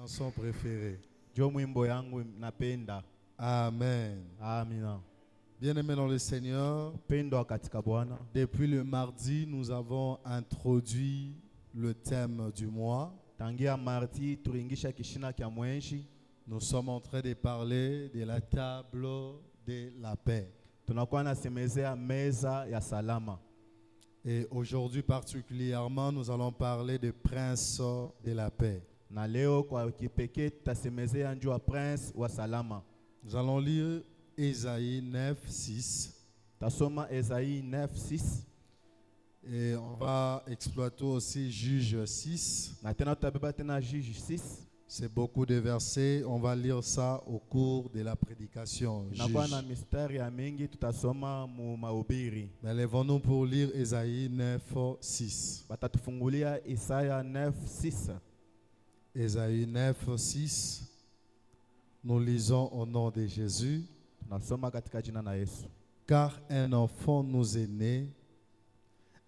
chanson préférée. Ndio mwimbo yangu napenda. Amen. Amina. Bien-aimés dans le Seigneur, Upendo katika Bwana. depuis le mardi, nous avons introduit le thème du mois. Tangia mardi turingisha kishina kya mwenshi. Nous sommes en train de parler de la table de la paix. Tunakuwa nasemezea meza ya salama. Et aujourd'hui particulièrement, nous allons parler de prince de la paix. Na leo kwa kipekee tutasemezea njoo prince wa salama. Nous allons lire Ésaïe 9:6. Tasoma Esaïe 9:6. Et on va exploiter aussi Juge 6. Na tena tutabeba tena Juge 6. C'est beaucoup de versets. On va lire ça au cours de la prédication. Nakuwa na mistari ya mingi tutasoma mu mahubiri. Mais lèvons-nous pour lire Ésaïe 9:6. Batatufungulia Isaya 9:6. Ésaïe 9:6. Nous lisons au nom de Jésus. Nasoma katika jina la Yesu. Car un enfant nous est né,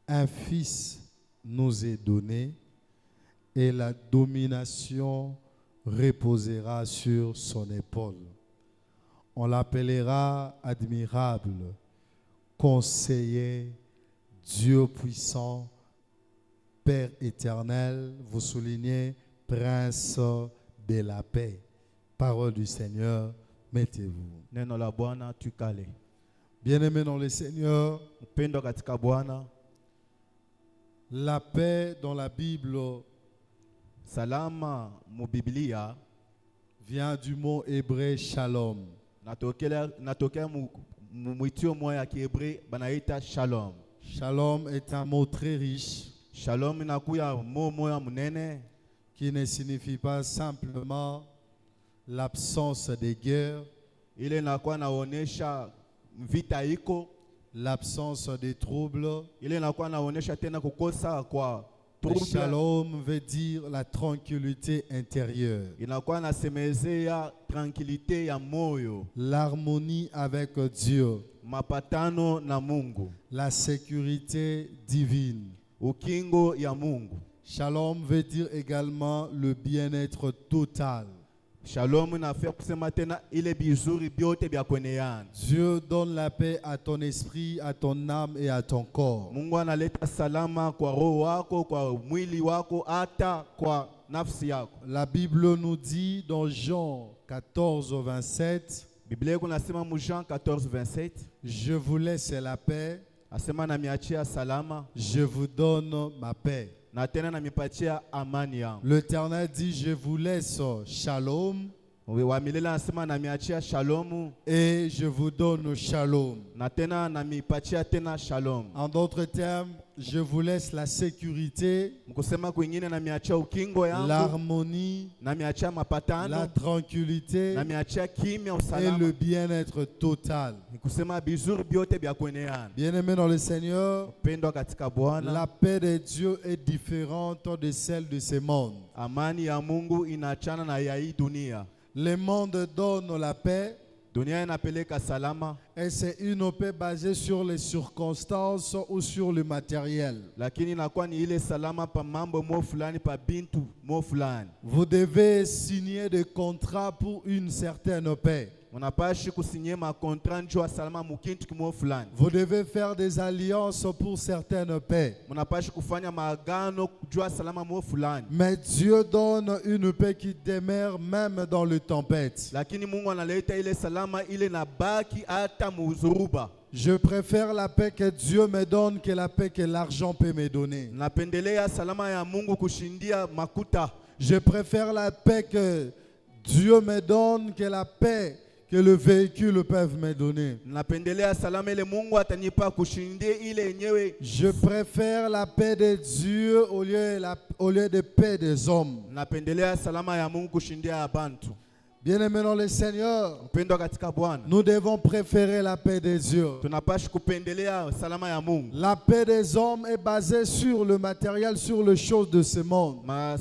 un fils nous est donné, et la domination reposera sur son épaule. On l'appellera admirable, conseiller, Dieu puissant, Père éternel. Vous soulignez prince de la paix. Parole du Seigneur, mettez-vous. Neno la Bwana tukale. Bien-aimés dans le Seigneur, Upendo katika Bwana. la paix dans la Bible Salama mu Biblia vient du mot hébreu shalom. natokea mwitio moya ya Kiebre banaita shalom. Shalom est un mot très riche Shalom inakuya moya munene qui ne signifie pas simplement l'absence de guerre, ile inakuwa naonesha vita iko, l'absence de troubles. ile inakuwa naonesha tena kukosa kwa Le trouble. shalom veut dire la tranquillité intérieure, Inakuwa nasemezea tranquillité ya moyo, l'harmonie avec Dieu, mapatano na Mungu, la sécurité divine. ukingo ya Mungu. Shalom veut dire également le bien-être total. Shalom inafaa kusema tena ile bizuri byote bya kweneana. Dieu donne la paix à ton esprit, à ton âme et à ton corps. Mungu analeta salama kwa roho wako, kwa mwili wako, hata kwa nafsi yako. La Bible nous dit dans Jean 14:27, Biblia kunasema mu Jean 14:27, je vous laisse la paix, asema namiachia salama je vous donne ma paix. na tena namipatia amani yangu. L'Éternel dit, je vous laisse shalom Wa milele anasema namiachia shalomu et je vous donne shalom. na tena namipatia tena shalom. En d'autres termes, je vous laisse la sécurité, Mkusema kwingine namiachia ukingo yangu, l'harmonie, namiachia mapatano, la tranquillité namiachia kimya, et usalama. le bien-être total. Nikusema bizuri byote bya kweneana. Bien-aimés dans le Seigneur, Upendo katika Bwana. la paix de Dieu est différente de celle de ce monde. Amani ya Mungu inachana na ya hii dunia. Le monde donne la paix Dunia inapeleka salama, et c'est une paix basée sur les circonstances ou sur le matériel. lakini inakuwa ni ile salama pa mambo mo fulani, pa bintu mo fulani. Vous devez signer des contrats pour une certaine paix. Unapashi kusinye makontra njoo salama mukintu kimo fulani. Vous devez faire des alliances pour certaines paix. Unapashi kufanya maagano kujua salama mo fulani. Mais Dieu donne une paix qui demeure même dans les tempêtes. Lakini Mungu analeta ile salama ile na baki hata muzuruba. Je préfère la paix que Dieu me donne que la paix que l'argent peut me donner. Napendelea salama ya Mungu kushindia makuta. Je préfère la paix que Dieu me donne que la paix que le véhicule peut me donner. Napendelea salama ile Mungu atanipa kushindia ile yenyewe. Je préfère la paix de Dieu au lieu de paix des hommes. Napendelea salama ya Mungu kushindia ya bantu. Bien-aimés dans le Seigneur, Upendo katika Bwana. nous devons préférer la paix de Dieu. Tunapashi kupendelea salama ya Mungu. La paix des hommes est basée sur le matériel, sur les choses de ce monde.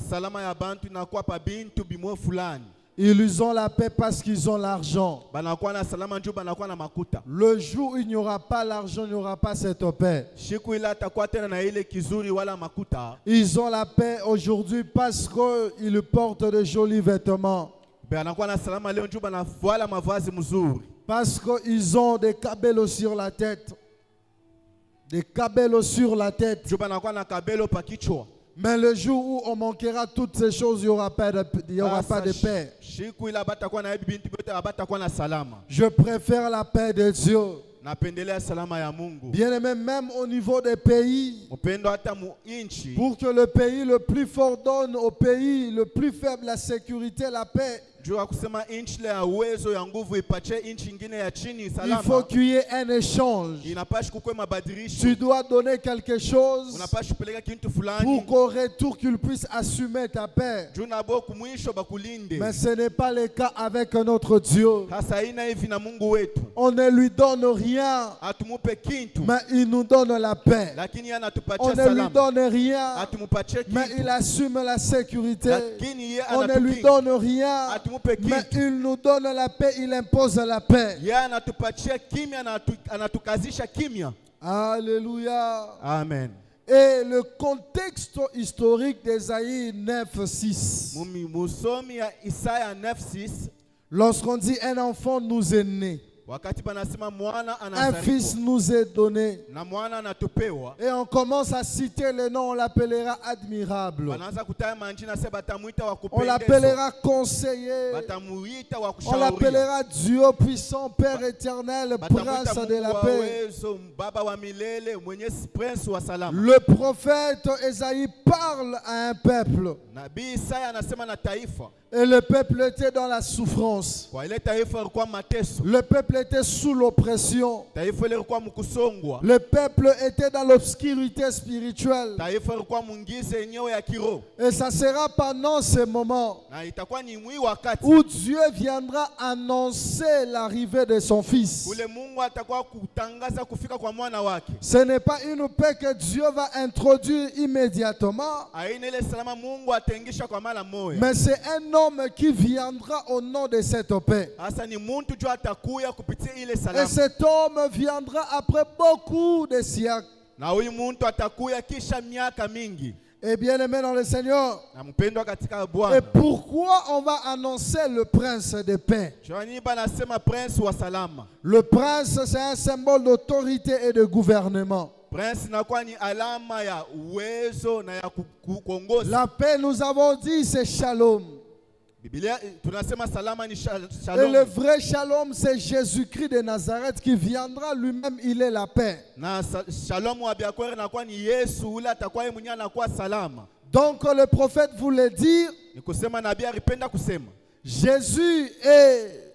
Salama ya bantu inakuwa pa bintu bimwe fulani. Ils ont la paix parce qu'ils ont l'argent. banakuwa na salama njoo banakuwa na makuta. Le jour où il n'y aura pas l'argent, il n'y aura pas cette paix. Siku ile atakuwa tena na ile kizuri wala makuta. Ils ont la paix aujourd'hui parce qu'ils portent de jolis vêtements. Banakuwa na salama leo njoo banavala mavazi mzuri. Parce qu'ils ont des cabellos sur la tête. Des cabellos sur la tête. Njoo banakuwa na kabelo pa kichwa. Mais le jour où on manquera toutes ces choses, il n'y aura pas de paix. Siku ile batakuwa na binti bote batakuwa na salama. Je préfère la paix de Dieu. Napendelea salama ya Mungu. Bien aimé, même au niveau des pays, Upendo hata mu inchi. pour que le pays le plus fort donne au pays le plus faible la sécurité, la paix, Jua kusema inchi le ya uwezo ya nguvu ipache inchi ingine ya chini salama. il faut qu'il y ait un échange. Inapashi kukwe mabadilisho. Tu dois donner quelque chose Unapashi peleka kitu pour fulani. qu'au retour, qu'il puisse assumer ta paix. Juna bo kumwisho bakulinde. Mais ce n'est pas le cas avec notre Dieu. Hasa ina hivi na Mungu wetu. On ne lui donne rien, Atumupe kintu. mais il nous donne la paix. Lakini On anatupatia ne lui salama. donne rien, Atumupache mais kintu. il assume la sécurité. Lakini ye On ne lui anatukinga. donne rien, Atumupe mais kintu. il nous donne la paix, il impose la paix. Ye anatupatia kimya na anatukazisha kimya. Alléluia. Amen. Et le contexte historique d'Ésaïe 9:6. Musomi ya Isaya 9:6. Lorsqu'on dit un enfant nous est né, Wakati banasema mwana un fils anazaliwa nous est donné, na mwana anatupewa. et on commence à citer le nom, on l'appellera admirable, Banaanza kutaya manjina se batamuita wa on kupendeza. l'appellera conseiller, Batamuita wa on kushauria. l'appellera Dieu puissant, Père éternel, Batamuita Prince de Mungu la wa paix. uwezo, baba wa milele, mwenye prince wa salama. Le prophète Ésaïe parle à un peuple, Nabii Isaya anasema na taifa. et le peuple était dans la souffrance. Kwa ile taifa ilikuwa mateso. Le peuple était sous l'oppression. Taifa ile ilikuwa mkusongwa. Le peuple était dans l'obscurité spirituelle. Taifa ilikuwa mungize yenyewe ya kiroho. Et ça sera pendant ce moment Na itakuwa ni mwi wakati où Dieu viendra annoncer l'arrivée de son Fils. ule Mungu atakuwa kutangaza kufika kwa mwana wake. Ce n'est pas une paix que Dieu va introduire immédiatement, Aina ile salama Mungu atengisha kwa mara moja. mais c'est un homme qui viendra au nom de cette paix. Hasa ni muntu jo atakuya kupitia ile Et salama. cet homme viendra après beaucoup de siècles. Na huyu muntu atakuya kisha miaka mingi. Et bien aimé dans le Seigneur, Na mpendwa katika et Bwana. pourquoi on va annoncer le prince de paix? Joani banasema prince wa salama. Le prince, c'est un symbole d'autorité et de gouvernement. Prince inakuwa ni alama ya uwezo na ya kuongoza. La paix, nous avons dit, c'est shalom. Biblia tunasema salama ni Et shalom. le vrai shalom, c'est Jésus-Christ de Nazareth qui viendra lui-même, il est la paix. Na shalom wa biakwere inakuwa ni Yesu ule atakuwa yeye mwenyewe anakuwa salama. Donc le prophète voulait dire, Ni kusema nabii alipenda kusema Jésus est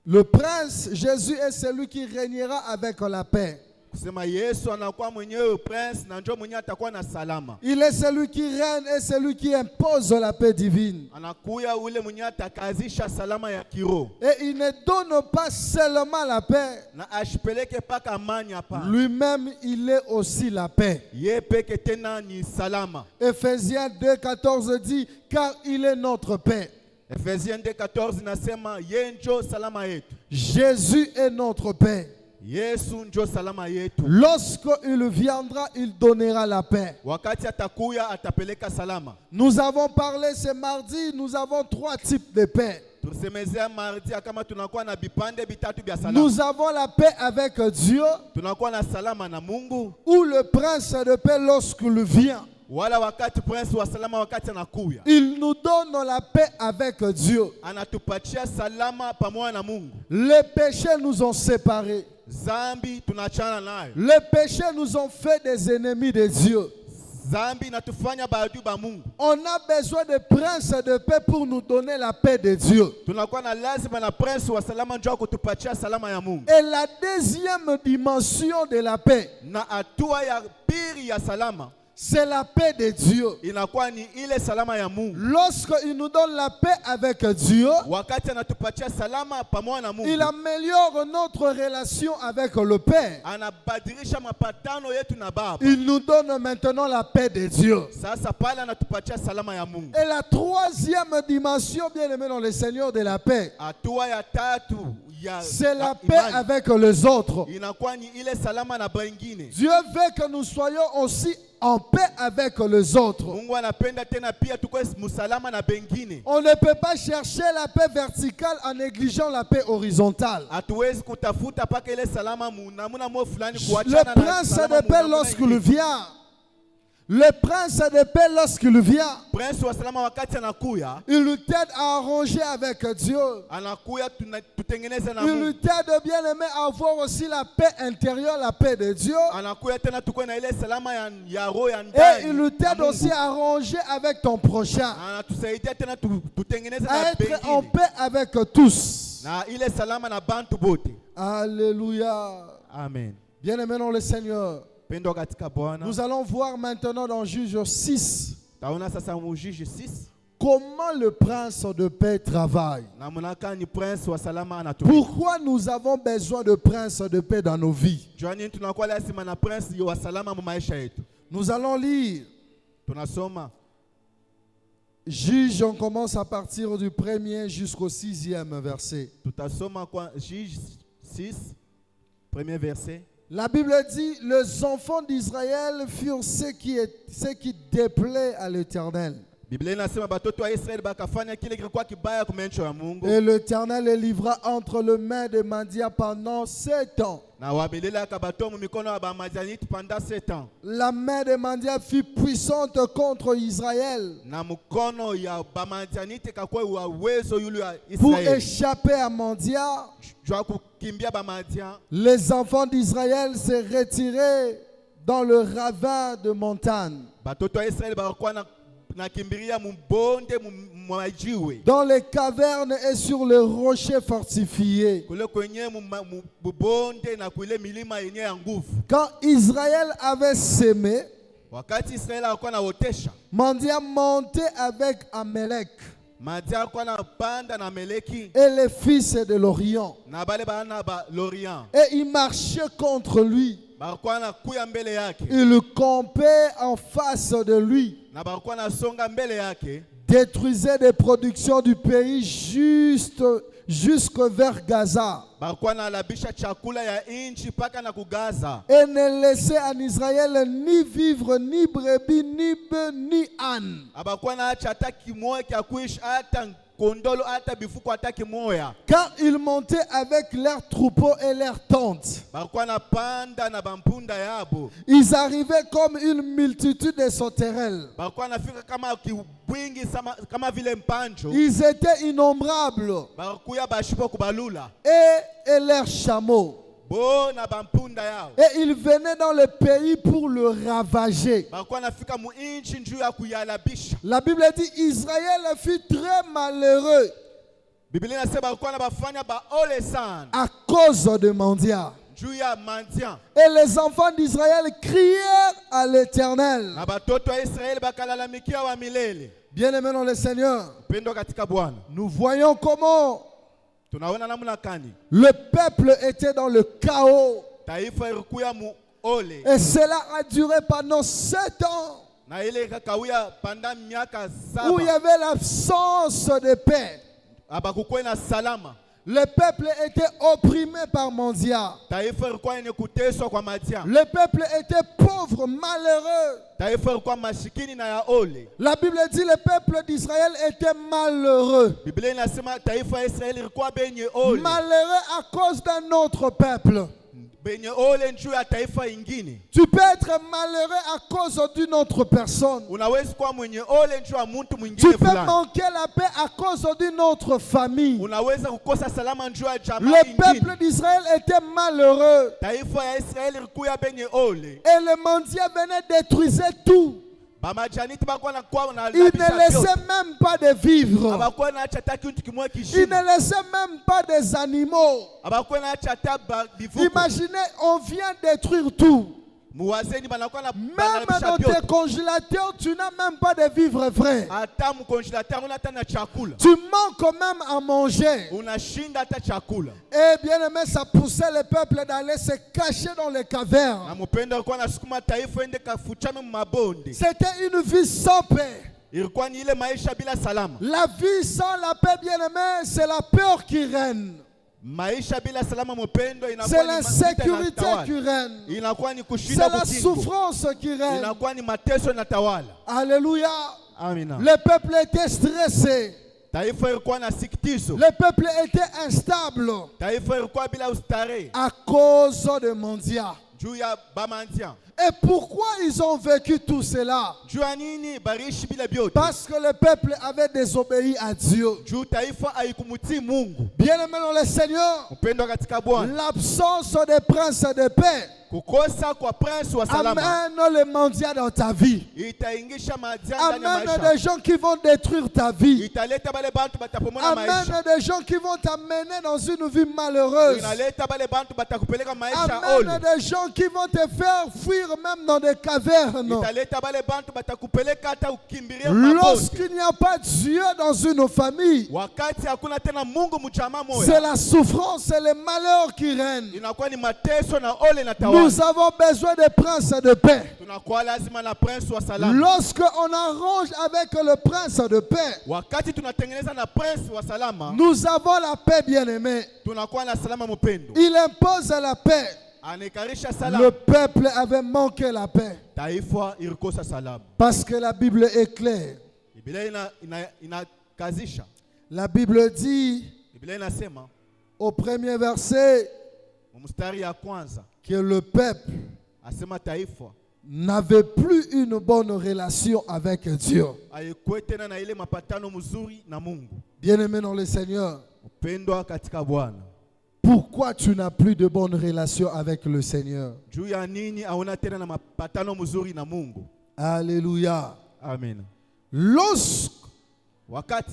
le prince, Jésus est celui qui régnera avec la paix. kusema Yesu anakuwa mwenyewe prince na njoo mwenyewe atakuwa na salama. Il est celui qui règne et celui qui impose la paix divine. Anakuya ule mwenyewe atakazisha salama ya kiroho. Et il ne donne pas seulement la paix, Na ashipeleke paka amani hapa. lui-même il est aussi la paix. Ye peke tena ni salama. Ephésiens 2,14 dit, car il est notre paix. Efesiens 2:14 nasema ye njo salama yetu. Jésus est notre paix. Yesu njo salama yetu. Lorsqu'il viendra, il donnera la paix. Wakati atakuya atapeleka salama. Nous avons parlé ce mardi, nous avons 3 types de paix. Tusemezea mardi kama tunakuwa na bipande bitatu bya salama. Nous avons la paix avec Dieu, Tunakuwa na salama na Mungu. ou le prince de paix lorsqu'il vient. Wala wakati prince wa salama wakati anakuya. Il nous donne la paix avec Dieu. Anatupatia salama pamoja na Mungu. Les péchés nous ont séparés. Zambi tunachana nayo. Les péchés nous ont fait des ennemis de Dieu. Zambi natufanya baadui ba Mungu. On a besoin de prince de paix pour nous donner la paix de Dieu. Tunakuwa na lazima na prince wa salama njoo kutupatia salama ya Mungu. Et la deuxième dimension de la paix, Na hatua ya pili ya salama c'est la paix de Dieu. inakuwa ni ile salama ya Mungu. Lorsqu'il nous donne la paix avec Dieu, Wakati anatupatia salama pamoja na Mungu, il améliore notre relation avec le Père. anabadilisha mapatano yetu na Baba. Il nous donne maintenant la paix de Dieu. Sasa pale anatupatia salama ya Mungu. Et la troisième dimension, bien aimé dans le Seigneur, de la paix, Hatua ya tatu ya c'est la ya paix imani, avec les autres. inakuwa ni ile salama na wengine. Dieu veut que nous soyons aussi en paix avec les autres. Mungu anapenda tena pia tuko msalama na wengine. On ne peut pas chercher la paix verticale en négligeant la paix horizontale. Hatuwezi kutafuta paka ile salama namuna mo fulani Le kuachana na prince salama de paix namuna lorsqu'il ingine. vient, le prince de paix lorsqu'il vient, Prince wa salama wakati anakuya, il nous t'aide à arranger avec Dieu. anakuya tutengeneze na Il Mungu. nous t'aide bien aimé à avoir aussi la paix intérieure, la paix de Dieu. Anakuya tena tuko na ile salama ya roho ya Et ndani. il nous ya t'aide Mungu. aussi à arranger avec ton prochain. Anatusaidia tena tutengeneze À na être en wengine. paix avec tous. Na ile salama na bantu bote. Alléluia. Amen. Bien aimé dans le Seigneur. Pendo katika Bwana. Nous allons voir maintenant dans Juge 6 Taona sasa mu Juge 6. comment le prince de paix travaille. Na munaka ni prince wa salama anatumika. Pourquoi nous avons besoin de prince de paix dans nos vies. Joani tunakuwa lazima na prince wa salama mu maisha yetu. Nous allons lire Tunasoma Juge, on commence à partir du 1er jusqu'au 6e verset. tutasoma kwa Juge 6 premier verset. La Bible dit, les enfants d'Israël furent ce qui déplaît à l'Éternel. Biblia inasema batoto wa Israeli bakafanya kile kilikuwa kibaya kwa macho ya Mungu. Et l'Éternel les livra entre les mains de Mandia pendant 7 ans. Na wabelela kabato mu mikono ya Bamadianite pendant 7 ans. La main de Mandia fut puissante contre Israël Na mkono ya Bamadianite kakuwa wa uwezo yule ya pour Israeli. échapper à Mandia. Jua kukimbia Bamadia. Les enfants d'Israël se retiraient dans le ravin de montagne, Batoto wa Israeli bakuwa na kimbiria mbonde mwajiwe. dans les cavernes et sur les rochers fortifiés. Kule kwenye mbonde na kule milima yenye ya nguvu. Quand Israël avait sémé, Wakati Israeli alikuwa anaotesha, Mandia montait avec Amalek Madia alikuwa anapanda na Meleki et les fils de l'Orient. na bale bana ba l'Orient. Et il marchait contre lui. Balikuwa anakuya mbele yake. Il campait en face de lui, Na balikuwa nasonga mbele yake. détruisait des productions du pays jusque vers Gaza. Balikuwa analabisha chakula ya inchi paka na kugaza. Et ne laissait en Israël ni vivre, ni brebis, ni bœufs, ni ânes. Abakuwa naacha hata kimoya kya kuishi hata kondolo hata bifuko hata kimoya. Quand ils montaient avec leurs troupeaux et leurs tentes, Balikuwa napanda na bampunda yabo. ils arrivaient comme une multitude de sauterelles. Balikuwa nafika kama kibwingi kama vile mpanjo. Ils étaient innombrables. Balikuya bashipo kubalula. Et leurs chameaux. Bo na bampunda yao. Et ils venaient dans le pays pour le ravager. Balikuwa nafika mu inchi njuu ya kuyalabisha. La Bible dit Israël fut très malheureux Biblia inasema balikuwa na bafanya baole sana à cause de Mandia. juu ya mandia. Et les enfants d'Israël crièrent à l'Éternel. Na batoto wa Israeli bakalalamikia wa milele. Bien-aimés dans le Seigneur, Pendo katika Bwana. nous voyons comment Tunaona namna kani le peuple était dans le chaos. taifa ilikuya mu ole. Et cela a duré pendant 7 ans Na ile kakawia panda miaka où il y 7. avait l'absence de paix. Abakukuwe na salama. Le peuple était opprimé par Mandia. Taifa ilikuwa yenye kuteswa kwa madia. Le peuple était pauvre, malheureux. Taifa ilikuwa mashikini na ya ole. La Bible dit le peuple d'Israël était malheureux. Biblia inasema taifa ya Israeli ilikuwa benye ole. Malheureux à cause d'un autre peuple. Benye ole njuu ya taifa ingine. Tu peux être malheureux à cause d'une autre personne. Unawezi kuwa mwenye ole njuu ya mtu Tu mwingine peux fulani. manquer la paix à cause d'une autre famille. Unaweza kukosa salama njuu ya jamaa Le ingine. peuple d'Israël était malheureux. Taifa ya Israeli ilikuwa benye ole. Et les mendiants venaient détruire tout. Bamajaniti bakuwa na kwa na Ils ne laissaient même pas de vivre. abakuwa na acha hata kitu kimoja Ils kishima. ne laissaient même pas des animaux. Abakuwa na acha hata bivuko. Imaginez, on vient détruire tout. muwazeni banakuwa na Même dans tes congélateurs, tu n'as même pas de vivres frais. ata mu congélateur una hata na chakula Tu manques quand même à manger. unashinda hata chakula. Et bien aimé, ça poussait le peuple d'aller se cacher dans les cavernes. Na mpendo alikuwa anasukuma taifa ende kafuchame mu mabonde. C'était une vie sans paix. Ilikuwa ni ile maisha bila salama. La vie sans la paix, bien aimé, c'est la peur qui règne. Maisha bila salama mpendo C'est inakuwa ni l'insécurité qui règne. inakuwa ni C'est kushinda la kukingo. souffrance qui règne. Inakuwa ni mateso na tawala. Alléluia. Amina. Le peuple était stressé. Taifa ilikuwa na sikitizo. Le peuple était instable Taifa ilikuwa bila ustare. à cause de Mondia. Juu ya bamandia. Et pourquoi ils ont vécu tout cela? Juu ya nini barishi bila biote? Parce que le peuple avait désobéi à Dieu. Juu taifa haikumutii Mungu. Bien-aimés dans le Seigneur, Mpendo katika Bwana. l'absence des princes de paix Kukosa kwa prince wa salama amène les mendiants dans ta vie. itaingisha madia ndani ya Amène maisha. des gens qui vont détruire ta vie. Italeta bale bantu batapomona Amène maisha. des gens qui vont t'amener dans une vie malheureuse. Inaleta bale bantu batakupeleka maisha Amène ole. des gens qui vont te faire fuir même dans des cavernes. Italeta bale bantu batakupeleka hata ukimbilie mabonde. Lorsqu'il n'y a pas Dieu dans une famille, Wakati hakuna tena Mungu mchama c'est moya. la souffrance et le malheur qui règnent. Inakuwa ni mateso na ole na tawala. Nous avons besoin de princes de paix. Tunakuwa lazima na prince wa salama. Lorsque on arrange avec le prince de paix, Wakati tunatengeneza na prince wa salama, nous avons la paix, bien-aimé. tunakuwa na salama mpendo. Il impose la paix. Anekarisha Le salama. peuple avait manqué la paix. Taifa ilikosa salama. Parce que la Bible est claire. Biblia inakazisha. La Bible dit Biblia inasema au premier verset mstari ya kwanza que le peuple asema taifa n'avait plus une bonne relation avec Dieu. haikuwa tena na ile mapatano mzuri na Mungu. Bien-aimé dans le Seigneur, Upendwa katika Bwana. pourquoi tu n'as plus de bonne relation avec le Seigneur? Juu ya nini hauna tena na mapatano mzuri na Mungu? Alléluia. Amen. Lorsque Wakati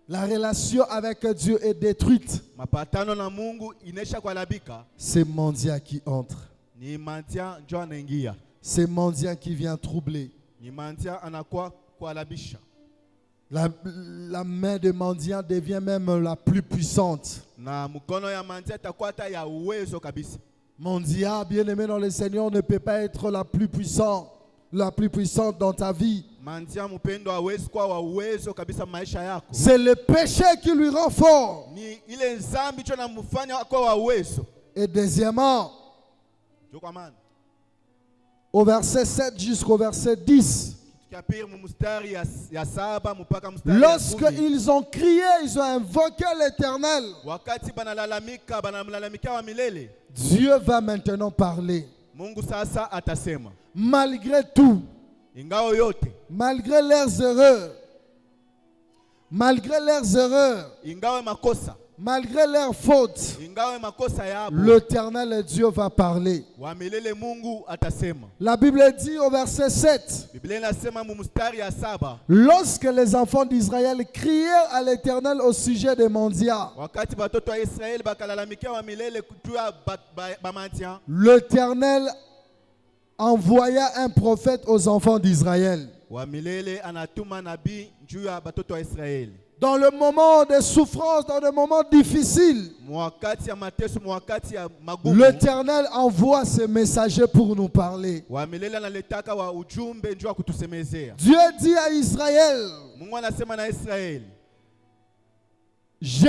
la relation avec Dieu est détruite, mapatano na Mungu inesha kuharibika, c'est mendiant qui entre. ni mandia njo anaingia. C'est mendiant qui vient troubler. Ni mandia anakuwa kuharibisha. La main de mendiant devient même la plus puissante. Na mkono ya mandia itakuwa hata ya uwezo kabisa. Mendiant, bien-aimé dans le Seigneur, ne peut pas être la plus puissante dans ta vie. Mandia mpendo hawezi kuwa wa uwezo kabisa maisha yako. C'est le péché qui lui rend fort. Ni ile nzambi cho namfanya kwa wa uwezo. Et deuxièmement, au verset 7 jusqu'au verset 10, lorsqu'ils ont crié, ils ont invoqué l'Éternel, Dieu va maintenant parler. Malgré tout, malgré leurs erreurs, malgré leurs fautes, l'Éternel Dieu va parler. La Bible dit au verset 7, lorsque les enfants d'Israël crièrent à l'Éternel au sujet des mendiants, l'Éternel envoya un prophète aux enfants d'Israël. Dans le moment de souffrance, dans le moment difficile, l'Éternel envoie ses messagers pour nous parler. Dieu dit à Israël, je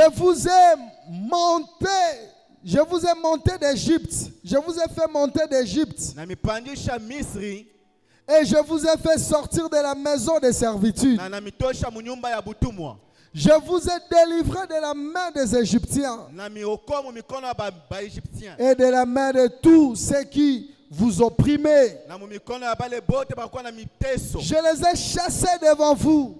vous ai monté d'Égypte. Je vous ai fait monter d'Égypte. Et je vous ai fait sortir de la maison de servitude. Je vous ai délivré de la main des Égyptiens et de la main de tous ceux qui vous opprimaient. Je les ai chassés devant vous.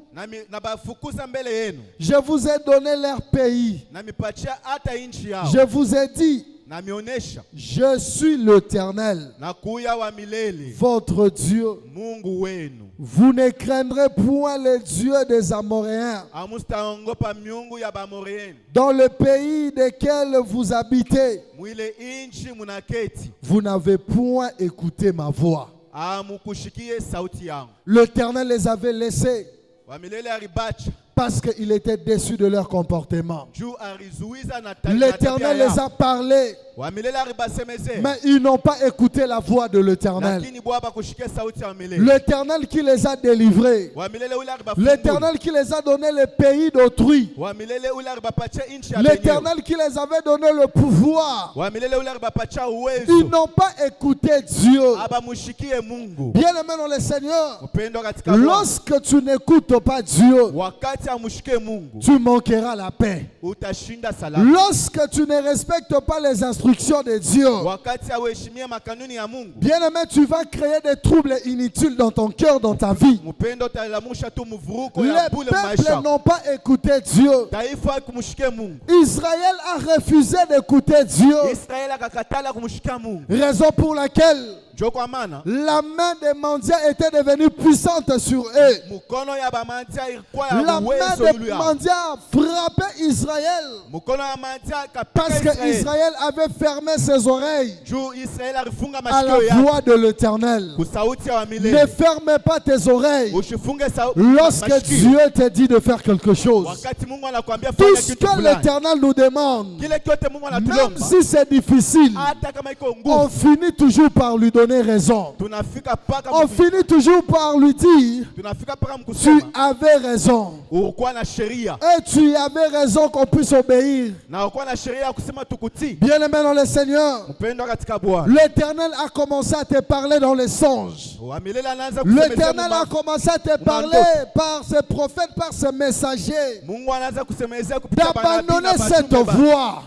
Je vous ai donné leur pays. Je vous ai dit, na mionesha je suis l'Éternel, nakuya wa milele votre Dieu. Mungu wenu. Vous ne craindrez point les dieux des Amoréens, Amustaongopa miungu ya Bamoreeni. dans le pays desquels vous habitez. Mwile inchi munaketi. Vous n'avez point écouté ma voix. Amukushikie sauti yangu. L'Éternel les avait laissés Wa milele aribacha. parce qu'il était déçu de leur comportement. Juu arizuiza na L'Éternel les a parlé, Wa milele aribasemeze. mais ils n'ont pas écouté la voix de l'Éternel. Lakini bwaba kushikia sauti ya milele. L'Éternel qui les a délivrés, Wa milele ule aribafungula. l'Éternel qui les a donné le pays d'autrui, Wa milele ule aribapacha inchi ya benyewe. l'Éternel qui les avait donné le pouvoir. Wa milele ule aribapacha Ils uwezo. n'ont pas écouté Dieu. Abamushikie Mungu. Bien-aimé dans le Seigneur, Upendo katika Bwana. lorsque tu n'écoutes pas Dieu, Wakati amushike Mungu, tu manqueras la paix. utashinda salama. Lorsque tu ne respectes pas les instructions de Dieu, Wakati auheshimie makanuni ya Mungu, bien-aimé, tu vas créer des troubles inutiles dans ton cœur, dans ta vie. mupendo utalamusha tu mvuruko ya Les bule maisha. peuples n'ont pas écouté Dieu. Taifa kumshike Mungu. Israël a refusé d'écouter Dieu. Israeli akakatala kumshika Mungu. Raison pour laquelle Njo kwa maana la main des mendiants était devenue puissante sur eux. mukono ya bamantia ilikuwa La ya main uwezo des juu yao. mendiants frappait Israël Mukono ya mantia parce kapika que Israeli. Israël avait fermé ses oreilles Juu Israeli alifunga à mashikio la yake voix de l'Éternel. kusauti ya Ne wamilele. ferme pas tes oreilles Ushifunge lorsque mashikio. Dieu te dit de faire quelque chose. Wakati Mungu anakuambia Tout fanya ce kitu que fulani. l'Éternel nous demande, Kile kyote Mungu même anatulomba. si c'est difficile, Hata kama iko on nguvu, finit toujours par lui donner raison. tunafika paka On finit toujours par lui dire, tunafika paka tu mkusema avais raison. ulikuwa na sheria Et tu avais raison qu'on puisse obéir. na ulikuwa na sheria ya kusema tukutii. Bien-aimé dans le Seigneur, Mpendwa katika Bwana, l'Éternel a commencé à te parler dans les songes. wamilele anaanza kusemezea L'Éternel a commencé à te parler par ses prophètes, par ses messagers, Mungu anaanza kusemezea kupitia manabii d'abandonner na cette bajumbe ba- voie.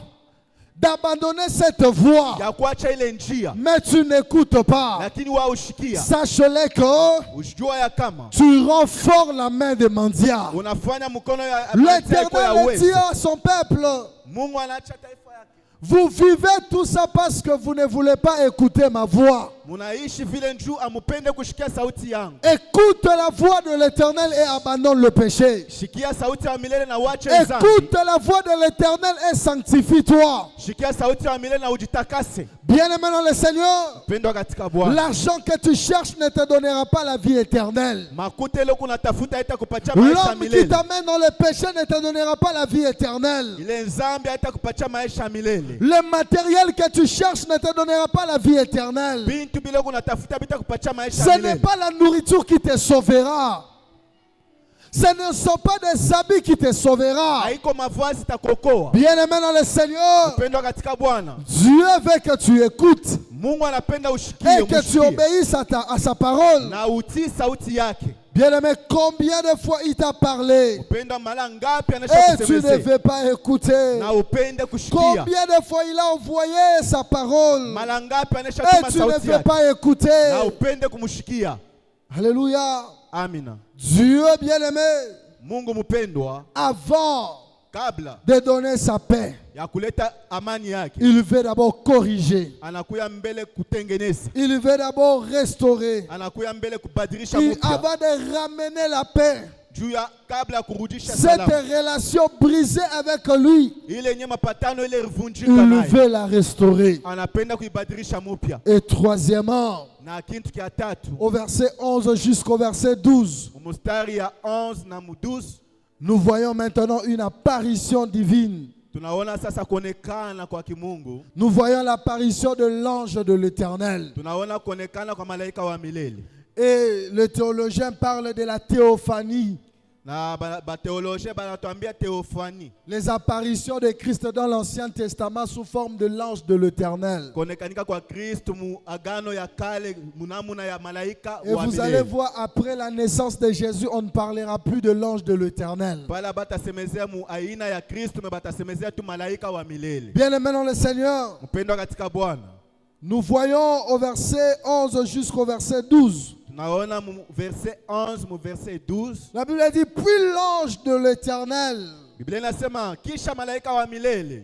D'abandonner cette voie. ya kuacha ile njia, Mais tu n'écoutes pas. lakini wao ushikia. Sache-le que Ujua ya kama tu rends fort la main des mendiants. unafanya mkono ya mantia iko ya L'Éternel dit uwezo. à son peuple, Mungu anaacha taifa yake. vous vivez tout ça parce que vous ne voulez pas écouter ma voix. Munaishi vile njuu amupende kushikia sauti yangu. Écoute la voix de l'Éternel et abandonne le péché. Shikia sauti ya milele na uache dhambi. Écoute la voix de l'Éternel et sanctifie-toi. Shikia sauti ya milele na ujitakase. Bien-aimé dans le Seigneur, Mpendwa katika Bwana, l'argent que tu cherches ne te donnera pas la vie éternelle. makuta ile kunatafuta haitakupatia maisha L'homme qui milele. t'amène dans le péché ne te donnera pas la vie éternelle. Ile nzambi haitakupatia maisha milele. Le matériel que tu cherches ne te donnera pas la vie éternelle. Bintu bila kunatafuta bitakupatia maisha Ce n'est milele. pas la nourriture qui te sauvera. Ce ne sont pas des habits qui te sauvera. Haiko mavazi takuokoa. Bien-aimé dans le Seigneur, Mpendwa katika Bwana, Dieu veut que tu écoutes Mungu anapenda ushikie, et que tu umshikie obéisses à sa parole. na utii sauti yake. Bien-aimé, combien de fois il t'a parlé Upenda mara ngapi et anasha tu ne kusemezea veux pas écouter? na upende kushikia. Combien de fois il a envoyé sa parole Mara ngapi anasha et tuma tu ne sauti veux yake pas écouter? na upende kumshikia. Alléluia. Amina. Dieu bien-aimé, Mungu mpendwa, avant kabla de donner sa paix, ya kuleta amani yake, il veut d'abord corriger. anakuya mbele kutengeneza, Il veut d'abord restaurer. anakuya mbele kubadilisha mpya Avant de ramener la paix, juu ya kabla ya kurudisha cette salama. relation brisée avec lui, Ile yenye mapatano ile rivunjika il naye, veut la restaurer. anapenda kuibadilisha mpya. Et troisièmement, Na kintu kia tatu, au verset 11 jusqu'au verset 12, mustari ya 11 na 12, nous voyons maintenant une apparition divine. tunaona sasa kuonekana kwa kimungu, Nous voyons l'apparition de l'ange de l'Éternel. tunaona kuonekana kwa malaika wa milele. Et le théologien parle de la théophanie, Na bateolojia banatuambia teofani, les apparitions de Christ dans l'Ancien Testament sous forme de l'ange de l'Éternel. kuonekanika kwa Kristo mu agano ya kale munamuna ya malaika Et wa vous allez milele. voir, après la naissance de Jésus, on ne parlera plus de l'ange de l'Éternel. Pala batasemezea mu aina ya Kristo me batasemezea tu malaika wa milele. Bien-aimés dans le Seigneur, Mpendwa katika Bwana, nous voyons au verset 11 jusqu'au verset 12. tunaona mu verset 11 mu verset 12, La Bible dit, puis l'ange de l'Éternel Biblia inasema kisha malaika wa milele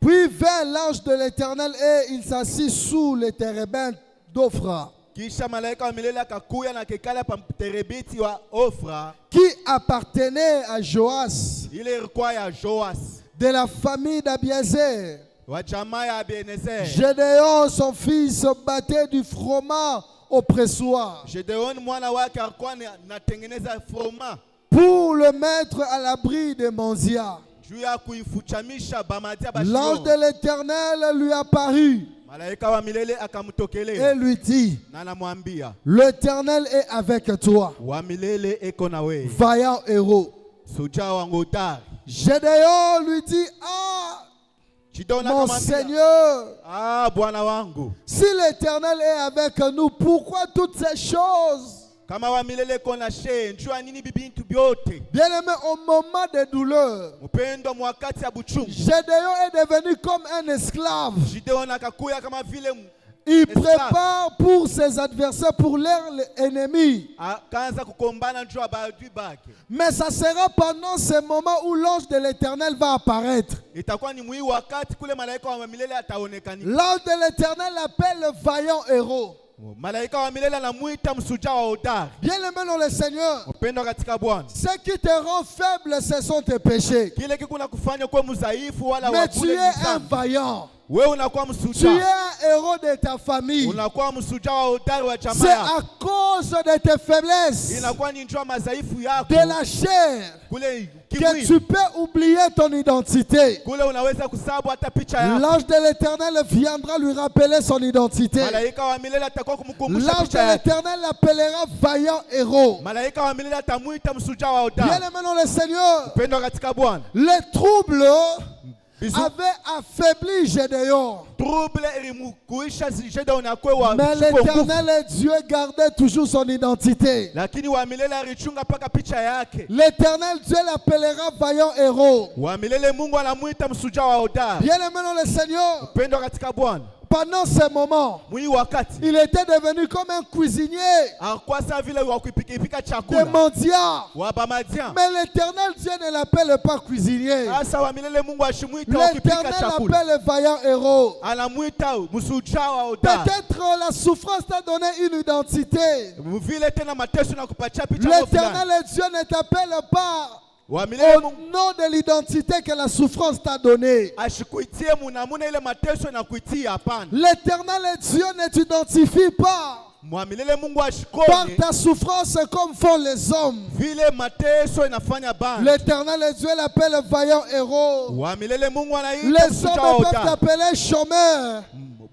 Puis vint l'ange de l'Éternel et il s'assit sous les térébintes d'Ophra, Kisha malaika wa milele akakuya na kekala pa terebiti wa Ofra, qui appartenait à Joas, ile ilikuwa ya Joas de la famille d'Abiézer. wa jamaa ya Ebenezer. Gédéon, son fils, battait du froment au pressoir Gedeon mwana wake alikuwa natengeneza froma pour le mettre à l'abri des mendiants. juu ya kuifuchamisha bamatia L'ange bashiro. de l'Éternel lui apparut Malaika wa milele et akamtokelea lui dit, na anamwambia, l'Éternel est avec toi, wa milele eko na wewe, vaillant héros. suja wangu hodari. Gédéon lui dit, ah, Gideon mon akamwambia, Seigneur, bwana wangu, si l'Éternel est avec nous, pourquoi toutes ces choses? kama wa milele eko na she, njua nini bibintu byote? Bien-aimé, au moment des douleurs, Mpendo mwakati ya buchungu, Gédéon est devenu comme un esclave. Gideon akakuya kama vile Il esclave. prépare pour ses adversaires, pour leurs ennemis. Akaanza kukombana njua baadui bake. Mais ça sera pendant ce moment où l'ange de l'Éternel va apparaître. Itakuwa ni mwi wakati kule malaika wa milele ataonekana. L'ange de l'Éternel l'appelle le vaillant héros. Malaika wa milele anamuita msuja wa hodari. Bien-aimé dans le Seigneur, Mpendo katika Bwana, ce qui te rend faible, ce sont tes péchés. kile kikuna kufanya kuwa mzaifu wala Mais tu wabule es un nidhamu. vaillant. Wewe unakuwa Tu es msuja. un héros de ta famille. Unakuwa msuja wa hodari wa jamaa C'est yako. à cause de tes faiblesses, Inakuwa ni njua madhaifu yako. de la chair, Kule que kimwili. tu peux oublier ton identité. Kule unaweza kusabu hata picha yako. L'ange de l'Éternel viendra lui rappeler son identité. Malaika wa milele atakuwa kumkumbusha L'ange de picha yake. l'Éternel l'appellera vaillant héros. Malaika wa milele atamuita msuja wa hodari. Bien-aimé dans le Seigneur, Mpendo katika Bwana, les troubles bizu avaient affaibli Gédéon. trouble ilimukuisha Gideon akwe wa Mais nguvu. l'Éternel Dieu gardait toujours son identité. Lakini wa milele alichunga paka picha yake. L'Éternel Dieu l'appellera vaillant héros. Wa milele Mungu anamuita msuja wa hodari. Bien-aimé dans le Seigneur, Mpendo katika Bwana, pendant ce moment, mwi wakati il était devenu comme un cuisinier hakuwa saa vile wa kuipika des chakula mendiants. wa bamadia. Mais l'Éternel Dieu ne l'appelle pas cuisinier. Sasa wa milele Mungu ashimuita wa kupika L'Éternel chakula, l'appelle vaillant héros. anamuita msuja wa hodari. Peut-être la souffrance t'a donné une identité. Vile tena mateso na kupatia picha fulani. L'Éternel Dieu ne t'appelle pas Wa milele au Mungu nom de l'identité que la souffrance t'a donnée. ashikuitie munamuna ile mateso na kuitia, hapana. L'Éternel Dieu ne t'identifie pas Wa milele Mungu par ashikone ta souffrance comme font les hommes. vile mateso inafanya bana. L'Éternel Dieu l'appelle vaillant héros. Wa milele Mungu anaita Les msuja wa hommes peuvent hodari. t'appeler chômeur.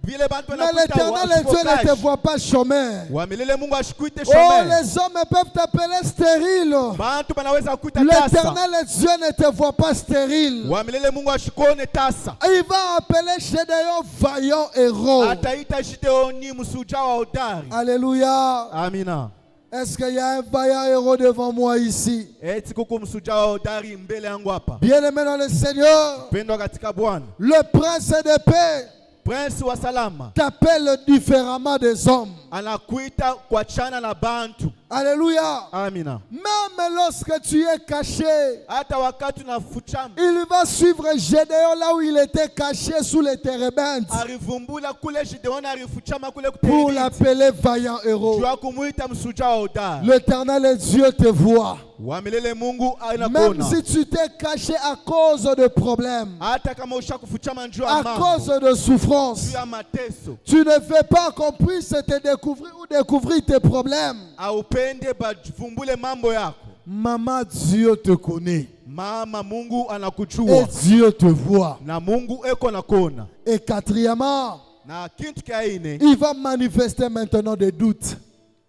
Vile bantu Mais wanakuita l'Éternel Dieu ne te washukokaji. voit pas chômeur. Wa milele Mungu ashikuite Oh, shomeri. les hommes peuvent t'appeler stérile. Bantu banaweza kuita tasa. L'Éternel Dieu ne te voit pas stérile. Wa milele Mungu ashikone tasa. Il va appeler Gédéon vaillant héros. Ataita Gideoni msuja wa hodari. Alléluia. Amina. Est-ce qu'il y a un vaillant héros devant moi ici? Eti kuko msuja wa hodari mbele yangu hapa. Bien-aimé dans le Seigneur, Pendo katika Bwana, le prince de paix prince wa salama t'appelle différemment des hommes. anakuita kuachana na bantu. Alléluia. Amina. Même lorsque tu es caché, Hata wakati unafuchama il va suivre Gédéon là où il était caché sous les térébintes arivumbula kule Gideoni arifuchama kule pour kuteribiti. l'appeler vaillant héros. Jua kumuita msuja wa hodari. L'Éternel Dieu te voit. Wa milele Mungu Même anakuona. si tu t'es caché à cause de problèmes, Hata kama ushakufuchama njua à mambo, cause de souffrances, juu ya mateso, tu ne veux pas qu'on puisse te découvrir ou découvrir tes problèmes. aupende bavumbule mambo yako. Maman, Dieu te connaît Mama, Mungu et anakujua Dieu te voit. na Mungu eko nakuona. Et quatrièmement, Na kintu kia ine il va manifester maintenant des doutes.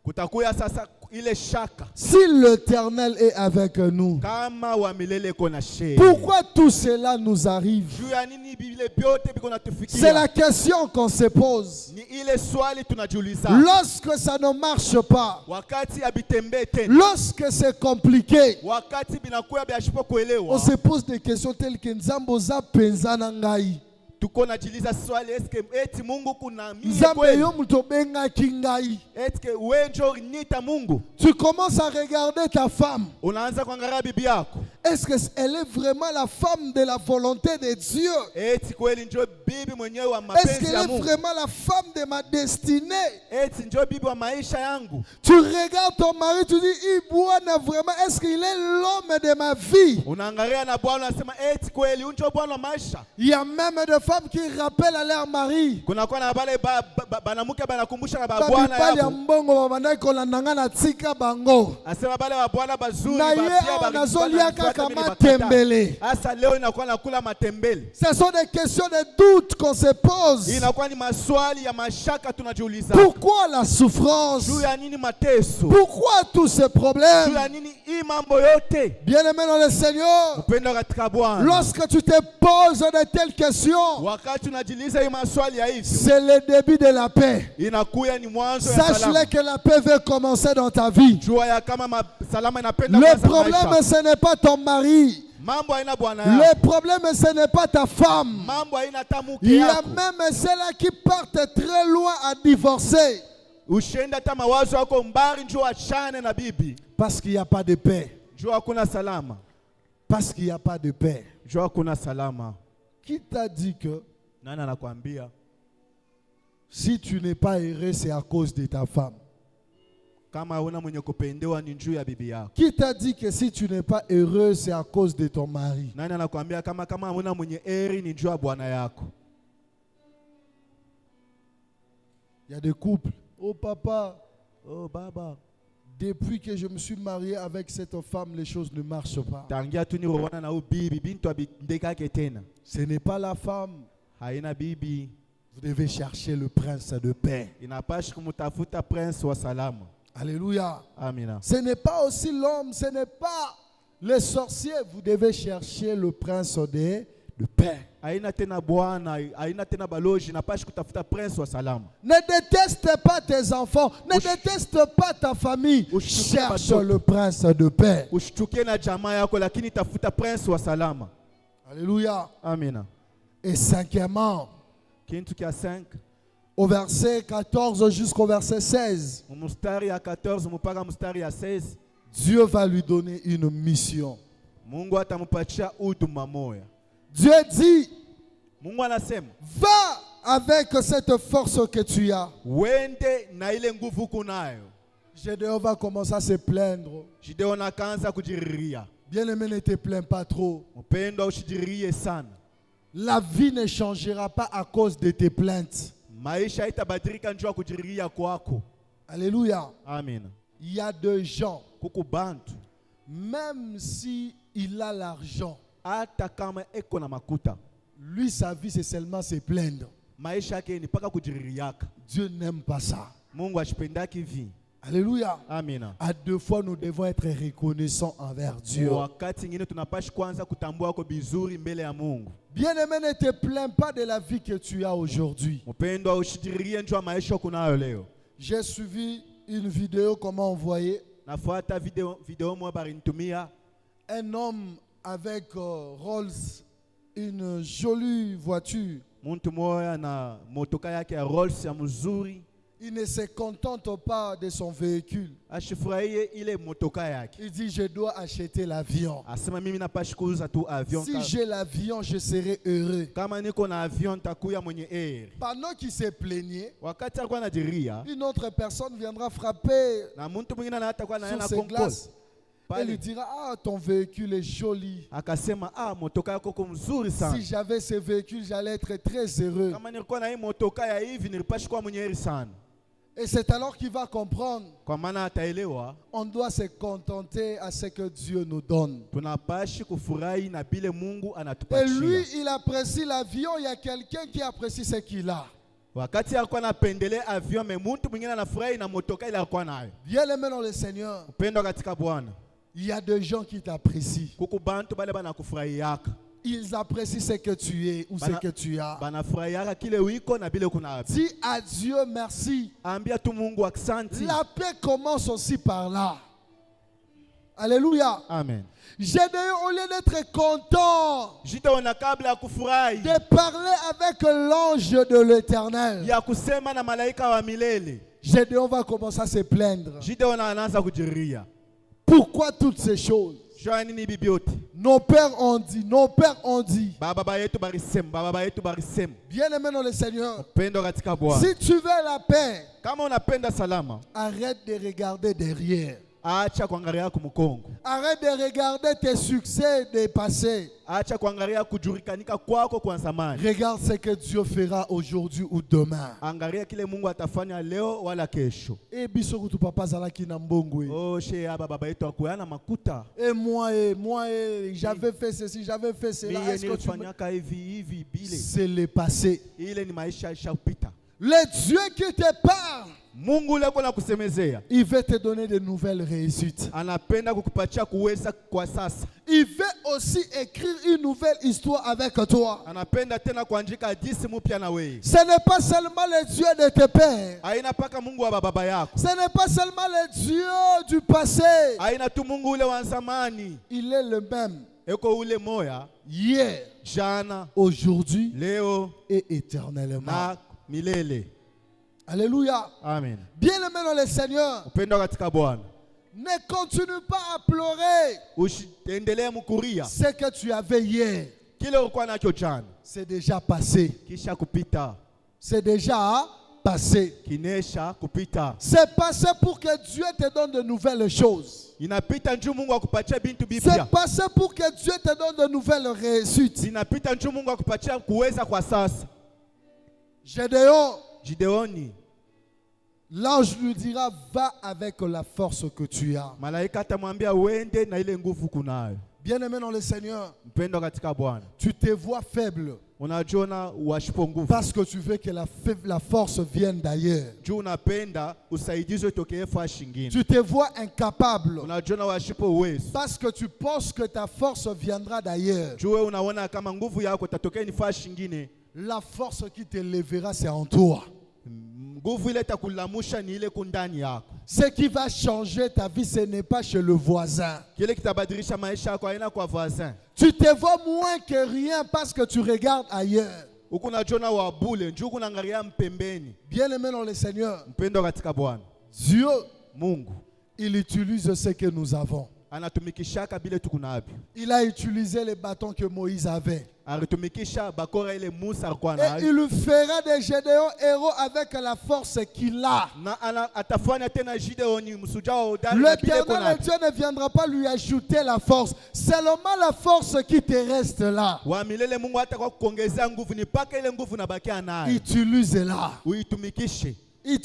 kutakuya sasa ile shaka Si l'Éternel est avec nous, kama wa milele eko na shee. pourquoi tout cela nous arrive? Juu ya nini vile vyote viko C'est la natufikia? question qu'on se pose. Ni ile swali tunajiuliza. Lorsque ça ne marche pas, Wakati abitembee tena, lorsque c'est compliqué, wakati binakuya biashipo on kuelewa, se pose des questions telles que Nzambo za penza na ngai. tuko najiuliza swali, eske eti Mungu kuna mimi Nzambe kweli? yo muto bengaki ngai. Eske wenjo nita Mungu? Tu commences à regarder ta femme. Unaanza kuangalia bibi yako. Est-ce qu'elle est vraiment la femme de la volonté de Dieu? eti kweli njo bibi mwenyewe wa Est-ce mapenzi qu'elle ya est Mungu? vraiment la femme de ma destinée? Eti njo bibi wa maisha yangu? Tu regardes ton mari, tu dis, Bwana vraiment, est-ce qu'il est l'homme de ma vie? Unaangalia na bwana unasema eti kweli unjo bwana wa maisha? Il y a même des femmes qui rappellent à leur mari. Kuna kwa na bale banamuke banakumbusha na Babibali bwana ya yabo. mbongo babandaki kolandanga na tika bango. Asema bale wa bwana bazuri Na ye babia anazolia kaka matembele. Asa leo inakuwa nakula matembele. Ce sont des questions de doute qu'on se pose. Inakuwa ni maswali ya mashaka tunajiuliza. Pourquoi la souffrance? Juu ya nini mateso? Pourquoi tous ces Juu problèmes? ya nini hii mambo yote? Bien-aimé dans le Seigneur, Upendo katika Bwana. lorsque tu te poses de telles questions, Wakati unajiuliza hii maswali ya hivyo, c'est le début de la paix. inakuya ni mwanzo ya Sache-le salama. que la paix veut commencer dans ta vie. Jua ya kama salama inapenda Le kuanza problème, maisha. ce n'est pas ton mari. Mambo haina bwana yako. Le problème, ce n'est pas ta femme. Mambo haina tamuke Il y a yako. même ceux-là qui partent très loin à divorcer. Ushenda hata mawazo yako mbari njoo achane na bibi. Parce qu'il n'y a pas de paix. Njoo hakuna salama. Parce qu'il n'y a pas de paix. Njoo hakuna salama. Qui t'a dit que Nani anakuambia si tu n'es pas heureux, c'est à cause de ta femme? kama una mwenye kupendewa ni njoo ya bibi yako? Qui t'a dit que si tu n'es pas heureux, c'est à cause de ton mari? Nani anakuambia kama una mwenye eri ni njoo ya bwana yako? Il y a des couples. Oh papa, Oh baba, depuis que je me suis marié avec cette femme, les choses ne marchent pas. tangia tu nirowana na bibi bintu abindekake tena. Ce n'est pas la femme. Haina bibi. Vous devez chercher le prince de paix. Inapasha kumtafuta prince wa salama. Alléluia. Amina. Ce n'est pas aussi l'homme, ce n'est pas les sorciers. Vous devez chercher le prince de paix. Haina tena bwana, haina tena baloji, inapasha kutafuta prince wa salama. Ne déteste pas tes enfants, ne déteste pas ta famille. Cherche le prince de paix. Ushtukie na jamaa yako lakini tafuta prince wa salama. Alléluia. Amina. Et cinquièmement, Kintu kia 5, au verset 14 jusqu'au verset 16, mstari ya 14 mpaka mstari ya 16, Dieu va lui donner une mission. Mungu atampatia huduma moya. Dieu dit, Mungu anasema, va avec cette force que tu as. wende na ile nguvu kunayo. Gédéon va commencer à se plaindre. Gideon akaanza kujiriria. Bien-aimé, ne te plains pas trop. Mpendwa usijiririe sana. La vie ne changera pas à cause de tes plaintes. Maisha itabadilika njoo kujiriria kwako. Alléluia. Amina. Il y a des gens, Kuku bantu, même si il a l'argent, hata kama eko na makuta, lui, sa vie, c'est seulement se plaindre. maisha yake ni paka kujiririaka. Dieu n'aime pas ça. Mungu ashipendaki vi. Alléluia. Amina. À deux fois, nous devons être reconnaissants envers Dieu. Wakati ingine tunapashi kwanza kutambua kwa bizuri mbele ya Mungu. Bien-aimé, ne te plains pas de la vie que tu as aujourd'hui. Mpendwa usijiririe njoo maisha kunayo leo. J'ai suivi une vidéo, comment on voyait Nafuata video mwa barinitumia. un homme avec Rolls, une jolie voiture. Muntu moya na motoka yake ya Rolls ya mzuri. Il ne se contente pas de son véhicule. Ashifurahie ile motoka yake. Il dit, je dois acheter l'avion. Asema mimi napashi kuuza tu avion. Si j'ai l'avion, je serai heureux. Kama niko na avion takuya mwenye eri. Pendant qu'il se plaignait, Wakati alikuwa anajiria, une autre personne viendra frapper na muntu mwingine anatakuwa sur naenda ses konkola. glaces et lui dira, ah, ton véhicule est joli. Akasema motoka yako ko mzuri sana. Si j'avais ce véhicule, j'allais être très heureux. Kama nilikuwa na hii motoka ya hivi nilipashi kuwa mwenye heri sana. Et c'est alors qu'il va comprendre, Kwa maana ataelewa on doit se contenter à ce que Dieu nous donne. tunapashi kufurahi na bile Mungu Et lui, anatupatia. il apprécie l'avion. Il y a quelqu'un qui apprécie ce qu'il a. Wakati alikuwa anapendelea avion, me muntu mwingine anafurahi na motoka ile alikuwa nayo. Bien-aimé dans le Seigneur, Upendo katika Bwana. il y a des gens qui t'apprécient. Kuku bantu bale banakufurahiaka. Ils apprécient ce que tu es ou ce que tu as. Banafurahiaka kile wiko na bile kuna. Dis à Dieu merci. Ambia tu Mungu aksanti. La paix commence aussi par là. Alléluia. Amen. Gédéon, au lieu d'être content Gideon kabla ya kufurahi, de parler avec l'ange de l'Éternel, ya kusema na malaika wa milele, Gédéon va commencer à se plaindre. Gideon anaanza kujiria. Pourquoi toutes ces choses? Joani ni bibiote. Nos pères ont dit, nos pères ont dit. Baba yetu barisem. Bien-aimé dans le Seigneur, Upendo katika Bwana. si tu veux la paix, Kama unapenda salama, arrête de regarder derrière. acha kuangalia kumukongo. Arrête de regarder tes succès des passés. Acha kuangalia kujurikanika kwako kwa zamani. Regarde ce que Dieu fera aujourd'hui ou demain. Angalia kile Mungu atafanya leo wala kesho. Et biso kutu papa zalaki na mbongo. Oh she aba baba yetu akuyana makuta. Et moi, j'avais fait ceci, j'avais fait cela. Est-ce que tu me... hivi bile. C'est le passé. Ile ni maisha ishapita. Le Dieu qui te parle, Mungu leko na kusemezea. il veut te donner de nouvelles réussites. Anapenda kukupatia kuweza kwa sasa. Il veut aussi écrire une nouvelle histoire avec toi. Anapenda tena kuandika hadithi mpya na wewe. Ce n'est pas seulement le Dieu de tes pères. Haina paka Mungu wa baba yako. Ce n'est pas seulement le Dieu du passé. Haina tu Mungu ule wa zamani. Il est le même. Eko ule moya Hier, jana, aujourd'hui leo et éternellement. na milele. Alléluia. Amen. Bien-aimé dans le Seigneur, Upendo katika Bwana. ne continue pas à pleurer Usiendelee mkuria. ce que tu avais hier. Kile ulikuwa nacho jana C'est déjà passé. kisha kupita. C'est déjà passé. Kinesha kupita. C'est passé pour que Dieu te donne de nouvelles choses. Inapita njoo Mungu akupatia bintu bibia. C'est passé pour que Dieu te donne de nouvelles réussites. Inapita njoo Mungu akupatia kuweza kwa sasa. Gédéon, Gideoni, l'ange lui dira, va avec la force que tu as. malaika atamwambia uende na ile nguvu kunayo. Bien-aimé dans le Seigneur, Mpendo katika Bwana. tu te vois faible Unajiona washipo nguvu. parce que tu veux que la force vienne d'ailleurs. Juu unapenda usaidizi utokee fashi nyingine. Tu te vois incapable Unajiona washipo uwezo. parce que tu penses que ta force viendra d'ailleurs. Juu wewe unaona kama nguvu yako itatokea ni fashi nyingine. La force qui te lèvera, c'est en toi. Nguvu ile itakulamusha ni ile kundani yako. Ce qui va changer ta vie, ce n'est pas chez le voisin. Kile kitabadilisha maisha yako haina kwa voisin. Tu te vois moins que rien parce que tu regardes ailleurs. Huku unajiona wa bule, njoo kunaangalia mpembeni. Bien-aimé dans le Seigneur, Mpendo katika Bwana. Dieu, Mungu il utilise ce que nous avons. anatumikishaka bile tukunavyo. Il a utilisé les bâtons que Moïse avait. Alitumikisha bakora ile Musa alikuwa Et nayo. il fera de Gédéon héros avec la force qu'il a. Na atafanya tena Gideoni msuja wa hodari na bile L'Éternel kona. Dieu ne viendra pas lui ajouter la force. Seulement la force qui te reste là. Wa milele Mungu hatakuwa kuongezea nguvu, ni paka ile nguvu nabakia nayo. Utilise-la. Uitumikishe.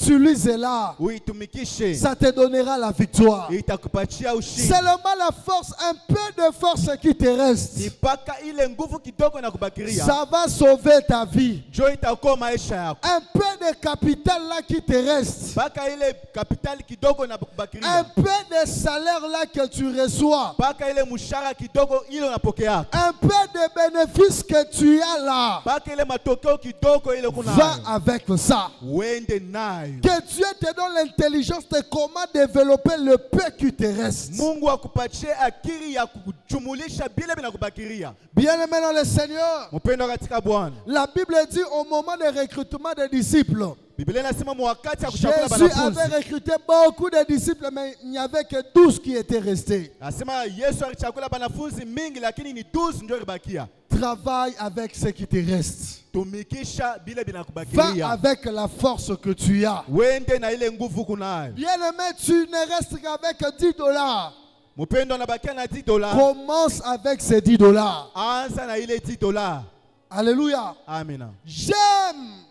Utilise-la. Uitumikishe. Ça te donnera la victoire. Itakupatia ushindi. Seulement la force, un peu de force qui te Ni reste. paka ile nguvu kidogo na kubakiria. Ça va sauver ta vie. Jo itaokoa maisha yako. Un peu de capital là qui te reste. Paka ile kapitali kidogo na Un kubakiria. peu de salaire là que tu reçois. Paka ile mshahara kidogo ile unapokea. Un peu de bénéfices que tu as là. Paka ile matokeo kidogo ile kuna. Va avec ça. Uende nayo. Que Dieu te donne l'intelligence de comment développer le peu qui te reste. Mungu akupatie akili ya kujumulisha bile bila kubakiria. Bien-aimé dans le Seigneur, Mpendo katika Bwana. la Bible dit au moment de recrutement des disciples, Biblia inasema wakati ya kuchagua Jésus avait wanafunzi. recruté beaucoup de disciples, mais il n'y avait que 12 qui étaient restés. Nasema Yesu alichagua wanafunzi mingi lakini ni 12 ndio libakia. Travaille avec ce qui te reste. Tumikisha bile bila Va kubakiria. avec la force que tu as. Wende na ile nguvu kunayo. Bien-aimé, tu ne restes qu'avec $10. Mpendo anabakia na $10. Commence avec ces $10. Anza na ile $10. Alléluia. Amina. J'aime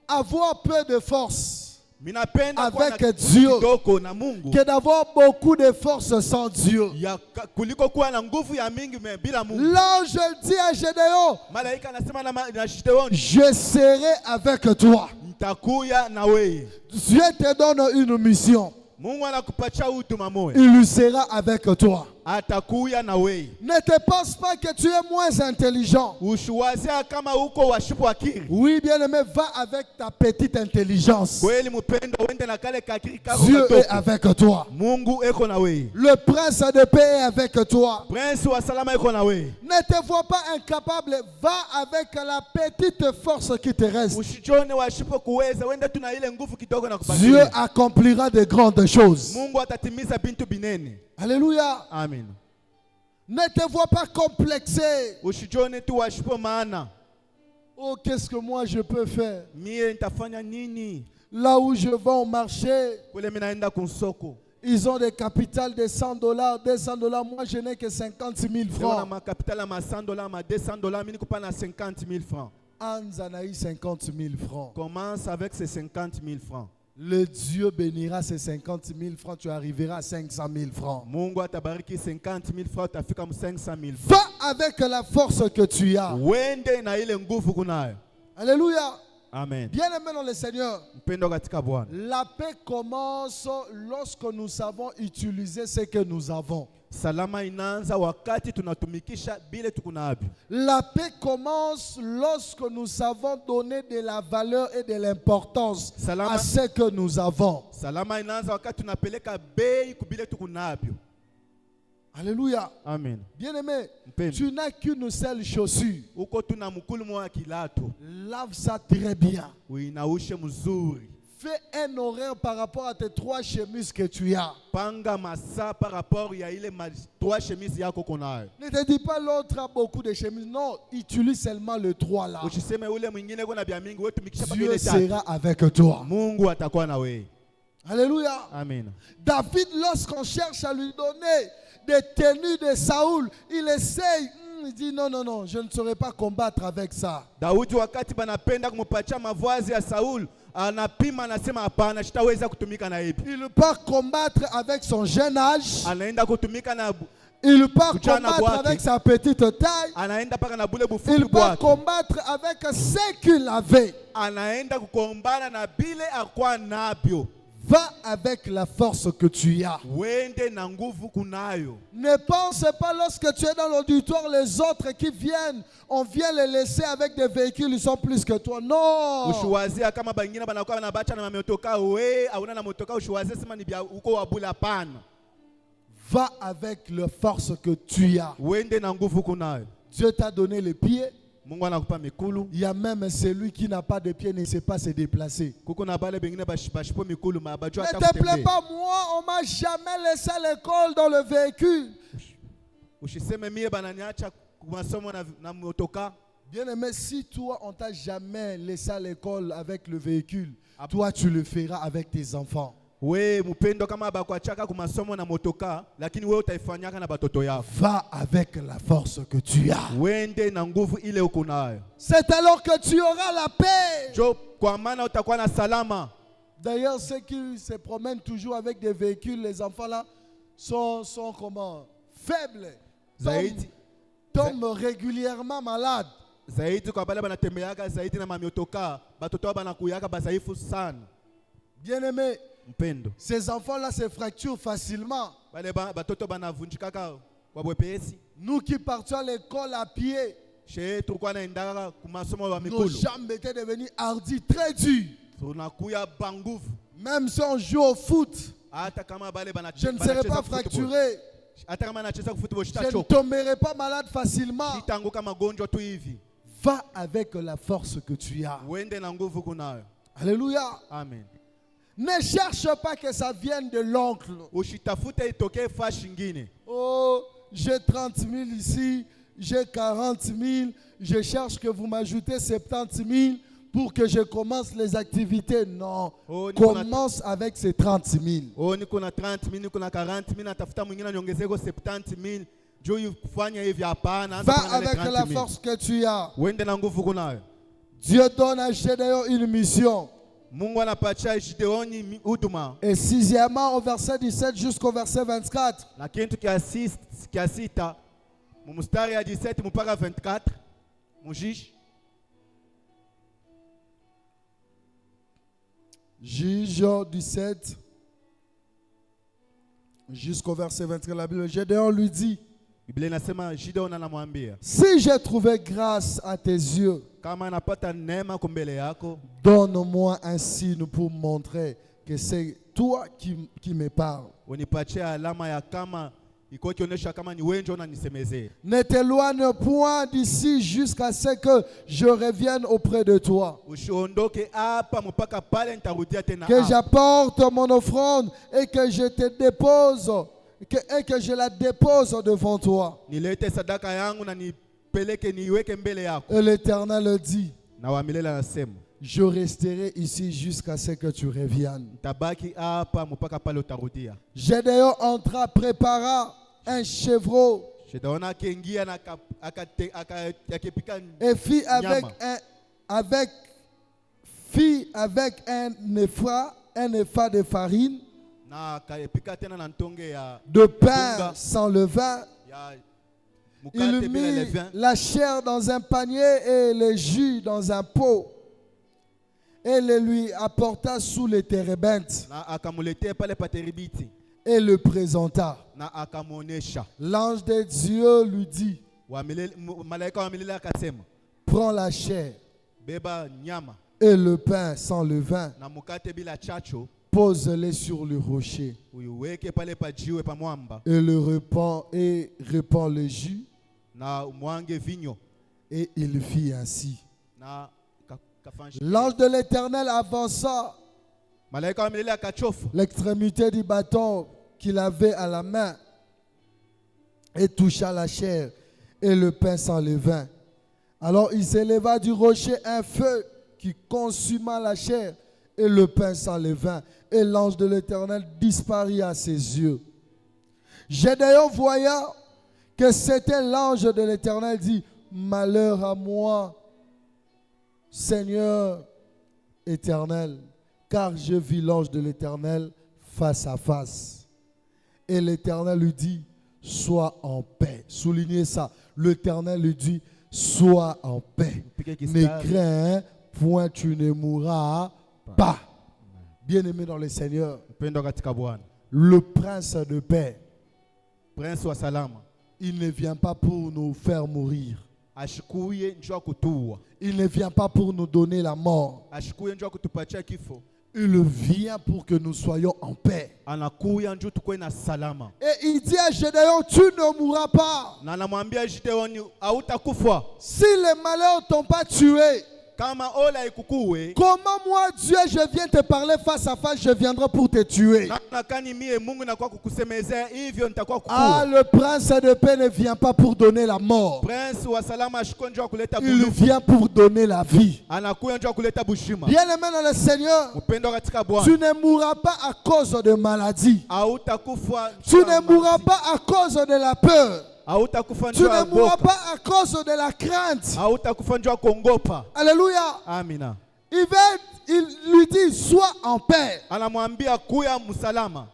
avoir peu de force Minapenda kuwa avec na Dieu kidogo na Mungu. que d'avoir beaucoup de force sans Dieu. Ya kuliko kuwa na nguvu ya mingi bila Mungu. L'ange dit à Gédéon, Malaika anasema na Gideoni, je serai avec toi. nitakuya na wewe. Dieu te donne une mission. Mungu anakupatia huduma moja. Il sera avec toi. Atakuya na wewe. Ne te pense pas que tu es moins intelligent. Ushiwazia kama uko washipu akili. Oui, bien-aimé, va avec ta petite intelligence. Kweli mpendo uende na kale kakili kako Dieu est katoko. avec toi. Mungu eko na wewe. Le prince de paix est avec toi. Prince wa salama eko na wewe. Ne te vois pas incapable. Va avec la petite force qui te reste. Usijione washipu kuweza, wende tuna ile nguvu kidogo na Dieu kubakilia. accomplira de grandes choses. Mungu atatimiza bintu binene. Alléluia. Amen. Ne te vois pas complexé. Usijione tu washipo maana. Oh, qu'est-ce que moi je peux faire? Mie nitafanya nini? Là où je vais au marché, Kule mimi naenda kunsoko. ils ont des capitales de $100, $200. Moi, je n'ai que 50 000 Leo na francs. makapitala ma $100, ma $200, mimi nikupa na 50 000 francs. Anza a eu 50 000 francs. Commence avec ces 50 000 francs. Le Dieu bénira ces 50 000 francs. Tu arriveras à 500 000 francs. Mungu atabariki 50 000 francs, utafika 500 000 francs. Va avec la force que tu as. Wende na ile nguvu kunayo. Alléluia. Amen. Bien-aimé dans le Seigneur, Mpendo katika Bwana. la paix commence lorsque nous savons utiliser ce que nous avons. Salama inaanza wakati tunatumikisha bile tukunavyo. La paix commence lorsque nous savons donner de la valeur et de l'importance à ce que nous avons. Salama inaanza wakati tunapeleka bei kubile tukunavyo. Alléluia. Amen. Bien-aimé, Mpendo. tu n'as qu'une seule chaussure. Uko tuna mkulu mwa kilato. Lave ça très bien. Uinaushe mzuri. Fais un horaire par rapport à tes 3 chemises que tu as. Panga masaa par rapport ya ile 3 chemises yako konayo. Ne te dis pas l'autre a beaucoup de chemises. Non, utilise seulement le 3 là. Usiseme ule mwingine kuna bia mingi wewe tumikisha paka Dieu ile tatu. sera avec toi. Mungu atakuwa na wewe. Alléluia. Amen. David, lorsqu'on cherche à lui donner des tenues de Saoul, il essaye. Il dit non, non, non, je ne saurais pas combattre avec ça. Daudi wakati banapenda kumupatia mavazi ya Saul, anapima anasema hapana, sitaweza kutumika na hivi. Il part combattre avec son jeune âge. Anaenda kutumika na Il part Kujana combattre bwake. avec sa petite taille. anaenda paka na bule bufupi Il part bwake. combattre avec ce qu'il avait. Anaenda kukombana na bile akwa nabyo. Va avec la force que tu as. Wende na nguvu kunayo. Ne pense pas lorsque tu es dans l'auditoire, les autres qui viennent, on vient les laisser avec des véhicules, ils sont plus que toi. Non. Ushuwazia kama bangine banakuwa banabacha na mamotoka we auna na motoka ushuwazia sema ni bia uko wabula pana. Va avec la force que tu as. Wende na nguvu kunayo. Dieu t'a donné les pieds. Mungu anakupa mikulu. Il y a même celui qui n'a pas de pieds, ne sait pas se déplacer. Kuko na bale bengine bashipo mikulu mabajua Ne hata te plaît kutembea. pas, moi, on m'a jamais laissé à l'école dans le véhicule. Ushiseme mie bananiacha kumasomo na motoka. Bien aimé, si toi, on t'a jamais laissé à l'école avec le véhicule, toi, tu le feras avec tes enfants. We mupendo kama bakwachaka kumasomo na motoka, lakini wewe utaifanyaka na batoto yako. Va avec la force que tu as. Wende na nguvu ile uko nayo. C'est alors que tu auras la paix. Jo kwa maana utakuwa na salama. D'ailleurs, ceux qui se promènent toujours avec des véhicules, les enfants là, sont comment? Faibles. Zaidi. Tombent régulièrement malades. Zaidi kwa bale banatembeaga zaidi na mamiotoka, batoto wao banakuyaka bazaifu sana. Bien aimé, Mpendo. ces enfants-là se fracturent facilement. Bale batoto banavunjikaka kwa bwepesi. Nous qui partions à l'école à pied, Chez tulikuwa naendaka kumasomo wa nos mikulu. jambes étaient devenues hardies, très dures. Tunakuya banguvu. Même si on joue au foot, Hata kama bale je ne serai pas fracturé. Hata kama anacheza football Je ne shitachoka. tomberai pas malade facilement. Shitanguka magonjwa tu hivi. Va avec la force que tu as. Wende na nguvu kunayo. Alléluia. Amen. Ne cherche pas que ça vienne de l'oncle. Ushitafute itokee fashi ngine. Oh, j'ai 30 000 ici, j'ai 40 000. Je cherche que vous m'ajoutez 70 000 pour que je commence les activités. Non. Oh, Commence avec ces 30 000. Oh, niko na 30 000, niko na 40 000, natafuta mwingine niongezeko 70 000. Jo ufanye hivi hapana. Anza Va kufanya avec la force que tu as. Wende na nguvu kunayo. Dieu donne à Gédéon une mission. Mungu anapatia Gideoni huduma. Et sixièmement, au verset 17 jusqu'au verset 24. Na kintu kia sita, mumustari ya 17 mpaka 24, mujish. Juge 17 jusqu'au verset 24. La Bible, Gédéon lui dit, Biblia inasema Gideon anamwambia, si j'ai trouvé grâce à tes yeux, kama napata neema kumbele yako, donne-moi un signe pour montrer que c'est toi qui me parles. unipatie alama ya kama iko kionyesha kama ni wewe ndio unanisemezea. Ne t'éloigne point d'ici jusqu'à ce que je revienne auprès de toi. Usiondoke hapa mpaka pale nitarudia tena Que hapa. j'apporte mon offrande et que je te dépose et que je la dépose devant toi. nilete sadaka yangu na nipeleke niiweke mbele yako. Et l'Éternel dit, Na wa milele anasema, je resterai ici jusqu'à ce que tu reviennes. tabaki hapa mpaka pale utarudia. Gédéon entra, prépara un chevreau Gedeon akaingia na akapika et fit nyama. avec un épha de farine, Na akapika tena na ntonge ya de pain Unga. sans levain. ya Il mukate bila mit levain. la chair dans un panier et le jus dans un pot. Et le lui apporta sous les térébintes Na akamuletea pale pateribiti et le présenta. na akamuonesha. L'ange de Dieu lui dit, Malaika wa milele akasema, prends la chair beba nyama et le pain sans levain, na mukate bila chacho, pose-les sur le rocher uiweke pale pa jiwe pa mwamba, et répand le jus. na mwange vinyo, Et il fit ainsi. na kafanya. L'ange de l'Éternel avança Malaika wa milele akachofu l'extrémité du bâton qu'il avait à la main et toucha la chair et le pain sans levain. Alors il s'éleva du rocher un feu qui consuma la chair et le pain sans levain, et l'ange de l'Éternel disparut à ses yeux. Gédéon voya que c'était l'ange de l'Éternel, dit, malheur à moi, Seigneur éternel, car je vis l'ange de l'Éternel face à face. Et l'Éternel lui dit, sois en paix. Soulignez ça. L'Éternel lui dit, sois en paix. Ne crains point, tu ne mourras pas. Bien-aimé dans le Seigneur, mpendo katika Bwana. le prince de paix, Prince wa salama il ne vient pas pour nous faire mourir. ashikuye njoo kutua, Il ne vient pas pour nous donner la mort. ashikuye njoo kutupatia kifo, Il vient pour que nous soyons en paix. anakuya njoo tukue na salama. Et il dit à Gédéon, tu ne mourras pas. Na anamwambia Gideoni, hautakufa Si les malheurs t'ont pas tué, kama ola ikukuwe. comment moi, Dieu, je viens te parler face à face, je viendrai pour te tuer. Na kani mie Mungu nakuwa kukusemezea hivyo nitakuwa Ah, kukuwa. le prince de paix ne vient pas pour donner la mort. Prince wa salama ashikuye njoo kuleta Il bulufu, vient pour donner la vie. anakuya njoo kuleta bushima. Bien-aimé dans le Seigneur, Mpendo katika tu Bwana, ne mourras pas à cause de maladie. hautakufa. Tu ne mourras pas à cause de la peur. Hautakufa Tu njoo ne mourras kuogopa. pas à cause de la crainte. Hautakufa njoo kuongopa. Alléluia. Amina. Il lui dit, sois en paix. Anamwambia kuya msalama.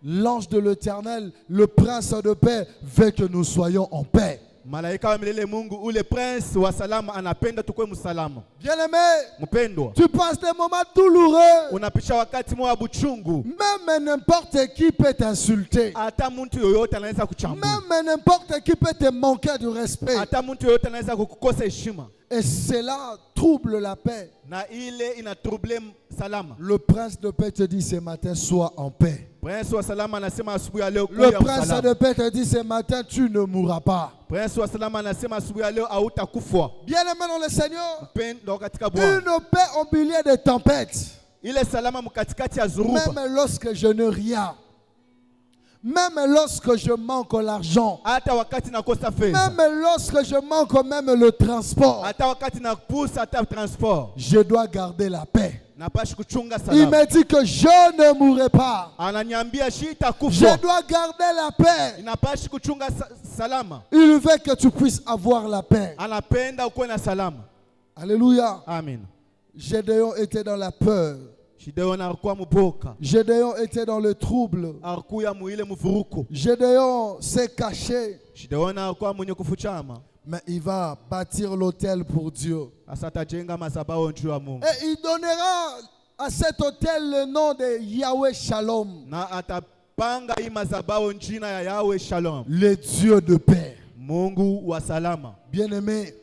L'ange de l'Éternel, le prince de paix, veut que nous soyons en paix. Malaika wa milele Mungu ule prince wa salama anapenda tukue msalama. Bien-aimé, Mpendwa, tu passes des moments douloureux. unapisha wakati mwa buchungu. Même n'importe qui peut t'insulter. Hata mtu yoyote anaweza kuchambua. Même n'importe qui peut te manquer de respect. Hata mtu yoyote anaweza kukukosa heshima. Et cela trouble la paix. Na ile inatrouble salama. Le prince de paix te dit ce matin, sois en paix. Prince wa salama anasema asubuhi ya leo Le kuya prince msalama. de paix te dit ce matin, tu ne mourras pas. Prince wa salama anasema asubuhi ya leo hautakufa. Bien-aimé dans le Seigneur, Mpendo katika Bwana. une paix au milieu des tempêtes. Ile salama mkatikati ya zuruba. Même lorsque je n'ai rien. Même lorsque je manque l'argent. Hata wakati nakosa fedha. Même lorsque je manque même le transport. Hata wakati napusa hata transport. Je dois garder la paix. Napashi kuchunga Il salama. me dit que je ne mourrai pas. Ananiambia shita Je kufa. dois garder la paix. Inapashi kuchunga salama. Il veut que tu puisses avoir la paix. Anapenda ukuwe na salama. Alléluia. Amen. Gédéon était dans la peur. Gideon alikuwa muboka. Gédéon était dans le trouble. Alikuwa muile muvuruko. Gédéon s'est caché. Gideon alikuwa mwenye kufuchama. Mais il va bâtir l'autel pour Dieu. Asa atajenga madhabahu juu ya Mungu. Et il donnera à cet autel le nom de Yahweh Shalom. Na atapanga hii madhabahu jina ya Yahweh Shalom. Le Dieu de paix. Mungu wa salama. Bien-aimé,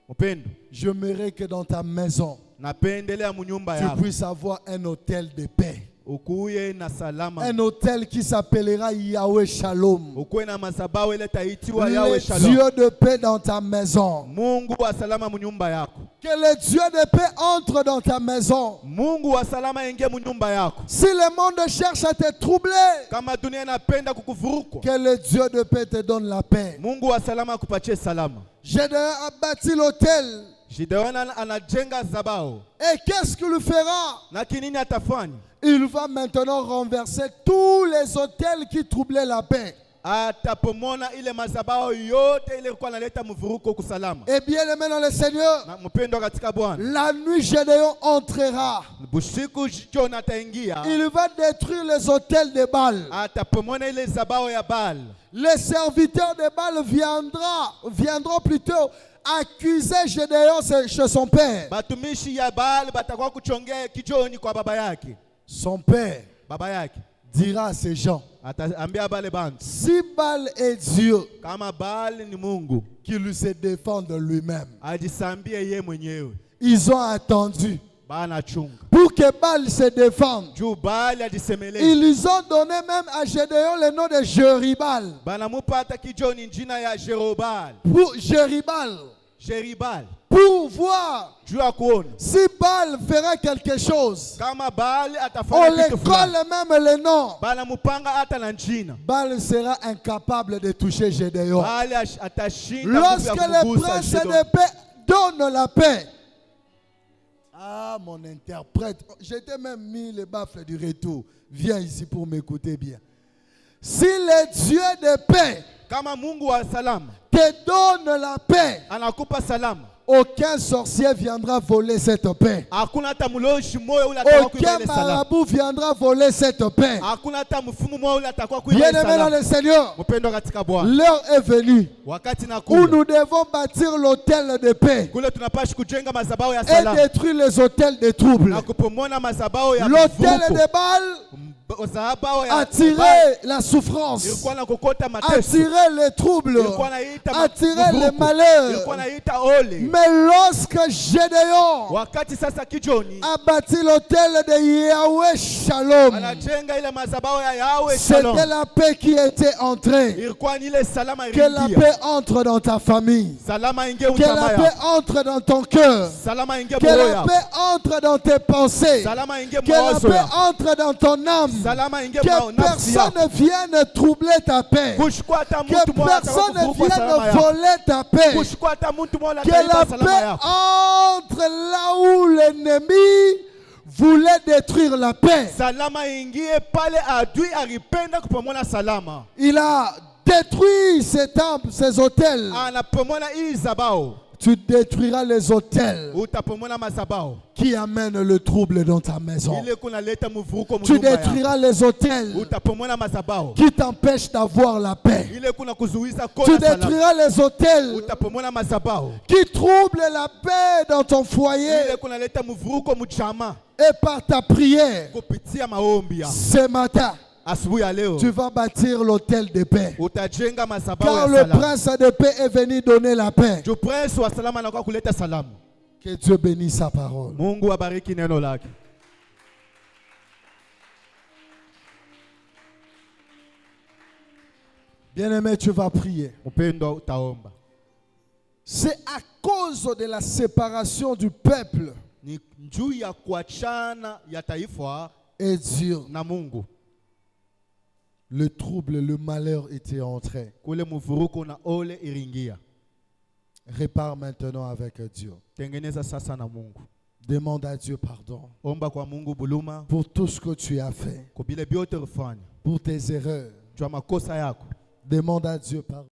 Mpendo, j'aimerais que dans ta maison, napendelea munyumba tu yako puisses avoir un autel de paix. ukuye na salama. Un autel qui s'appellera Yahweh Shalom. Ukuwe na madhabahu ile taitiwa Yahweh Le Shalom. Dieu de paix dans ta maison. Mungu wa salama munyumba yako. Que le Dieu de paix entre dans ta maison. Mungu wa salama aingie munyumba yako. Si le monde cherche à te troubler, Kama dunia inapenda kukuvurukwa, que le Dieu de paix te donne la paix. Mungu wa salama akupatie salama. Gédéon a bâti l'autel. Gideon anajenga zabao. Et qu'est-ce qu'il fera? Na kinini atafanya? Il va maintenant renverser tous les autels qui troublaient la paix. Atapomona ile mazabao yote ile ilikuwa inaleta mvuruko kusalama. Et bien aimé dans le Seigneur, Na mpendo katika Bwana. la nuit Gédéon entrera. Busiku Jona ataingia. Il va détruire les autels de Baal. Atapomona ile zabao ya Baal. Les serviteurs de Baal viendront plutôt accuser Gédéon chez son père. Batumishi ya Baal batakuwa kuchongea kijoni kwa baba yake. Son père Baba yake dira à ces gens, ataambia bale bantu, si Baal est Dieu, kama Baal ni Mungu, qu'il se défende lui-même. ajisambie ye mwenyewe. Ils ont attendu Bana chunga. pour que Baal se défende. Juu Baal ajisemele. Ils ont donné même à Gédéon le nom de Jerubal. Bana mupata kijoni jina ya Jerobal. Pour Jerubal, Jeribal. pour voir Juu ya kuona. si Baal fera quelque chose. Kama Baal On atafanya les kitu fulani. colle même le nom. Bana mupanga hata na jina. Baal sera incapable de toucher Gédéon. Baal atashinda nguvu Lorsque ya le kugusa prince Gideon. de paix donne la paix. Ah, mon interprète. Je t'ai même mis le baffle du retour. Viens ici pour m'écouter bien. Si le Dieu de paix Kama Mungu wa salama te donne la paix, anakupa salama, aucun sorcier viendra voler cette paix. hakuna hata mloshi moyo ule atakuwa kuiba Aucun ile salama. marabout viendra voler cette paix. Hakuna hata mfumu moyo ule atakuwa kuiba ile Bien-aimé dans salama. le Seigneur, Mpendo katika Bwana. l'heure est venue Wakati où nakuja nous devons bâtir l'autel de paix kule tunapashi kujenga mazabao ya et salama détruire les autels de trouble. na kupomona mazabao ya L'autel mvuruko. de Baal Mazabao ya attirer la souffrance, ilikuwa na kokota mateso, attirer les troubles, ilikuwa naita attirer les mvuruko, malheurs. ilikuwa naita ole. Mais lorsque Gédéon Wakati sasa kijoni a bâti l'autel de Yahweh Shalom, anajenga ile mazabao ya Yahweh Shalom, c'était la paix qui était entrée. ilikuwa ni ile salama Que la iliingia. paix entre dans ta famille. Salama ingie Que la utama paix yako. entre dans ton cœur. Salama ingie Que moyo la yako. paix entre dans tes pensées. Salama ingie Que la mawazo paix yako. entre dans ton âme. Salama ingie Que nafsi yako. personne ne vienne troubler ta paix. Kushukua hata Que mtu mmoja personne ne atakufurukwa salama vienne yako. voler ta paix. Kushukua hata mtu mmoja Que la ataiba salama paix yako. entre là où l'ennemi voulait détruire la paix. Salama ingie pale adui alipenda kupomona salama. Il a détruit ces temples, ces hôtels. Anapomona hii zabao. Tu détruiras les hôtels Utapomona mazabao. qui amènent le trouble dans ta maison. Ile kunaleta mvuruko Tu mnyumba yako. détruiras les hôtels Utapomona mazabao. qui t'empêchent d'avoir la paix. Ile kuna kuzuiza Tu kona salama. détruiras les hôtels Utapomona mazabao. qui troublent la paix dans ton foyer. Ile kunaleta mvuruko mchama Et par ta prière, kupitia maombi yako. ce matin, Asubuhi ya leo tu vas bâtir l'hôtel de paix. utajenga mazabao Car ya le salama. prince de paix est venu donner la paix. Juu prince wa salama anakuwa kuleta salamu. Que Dieu bénisse sa parole. Mungu abariki neno lake. Bien-aimé, tu vas prier. Mpendo utaomba. C'est à cause de la séparation du peuple Ni juu ya kuachana ya taifa et Dieu. na Mungu. Le trouble, le malheur était entré. Kule mvuruko na ole iringia. Répare maintenant avec Dieu. Tengeneza sasa na Mungu. Demande à Dieu pardon Omba kwa Mungu buluma pour tout ce que tu as fait, kwa bile byote ufanya. pour tes erreurs. Juu ya makosa yako. Demande à Dieu pardon.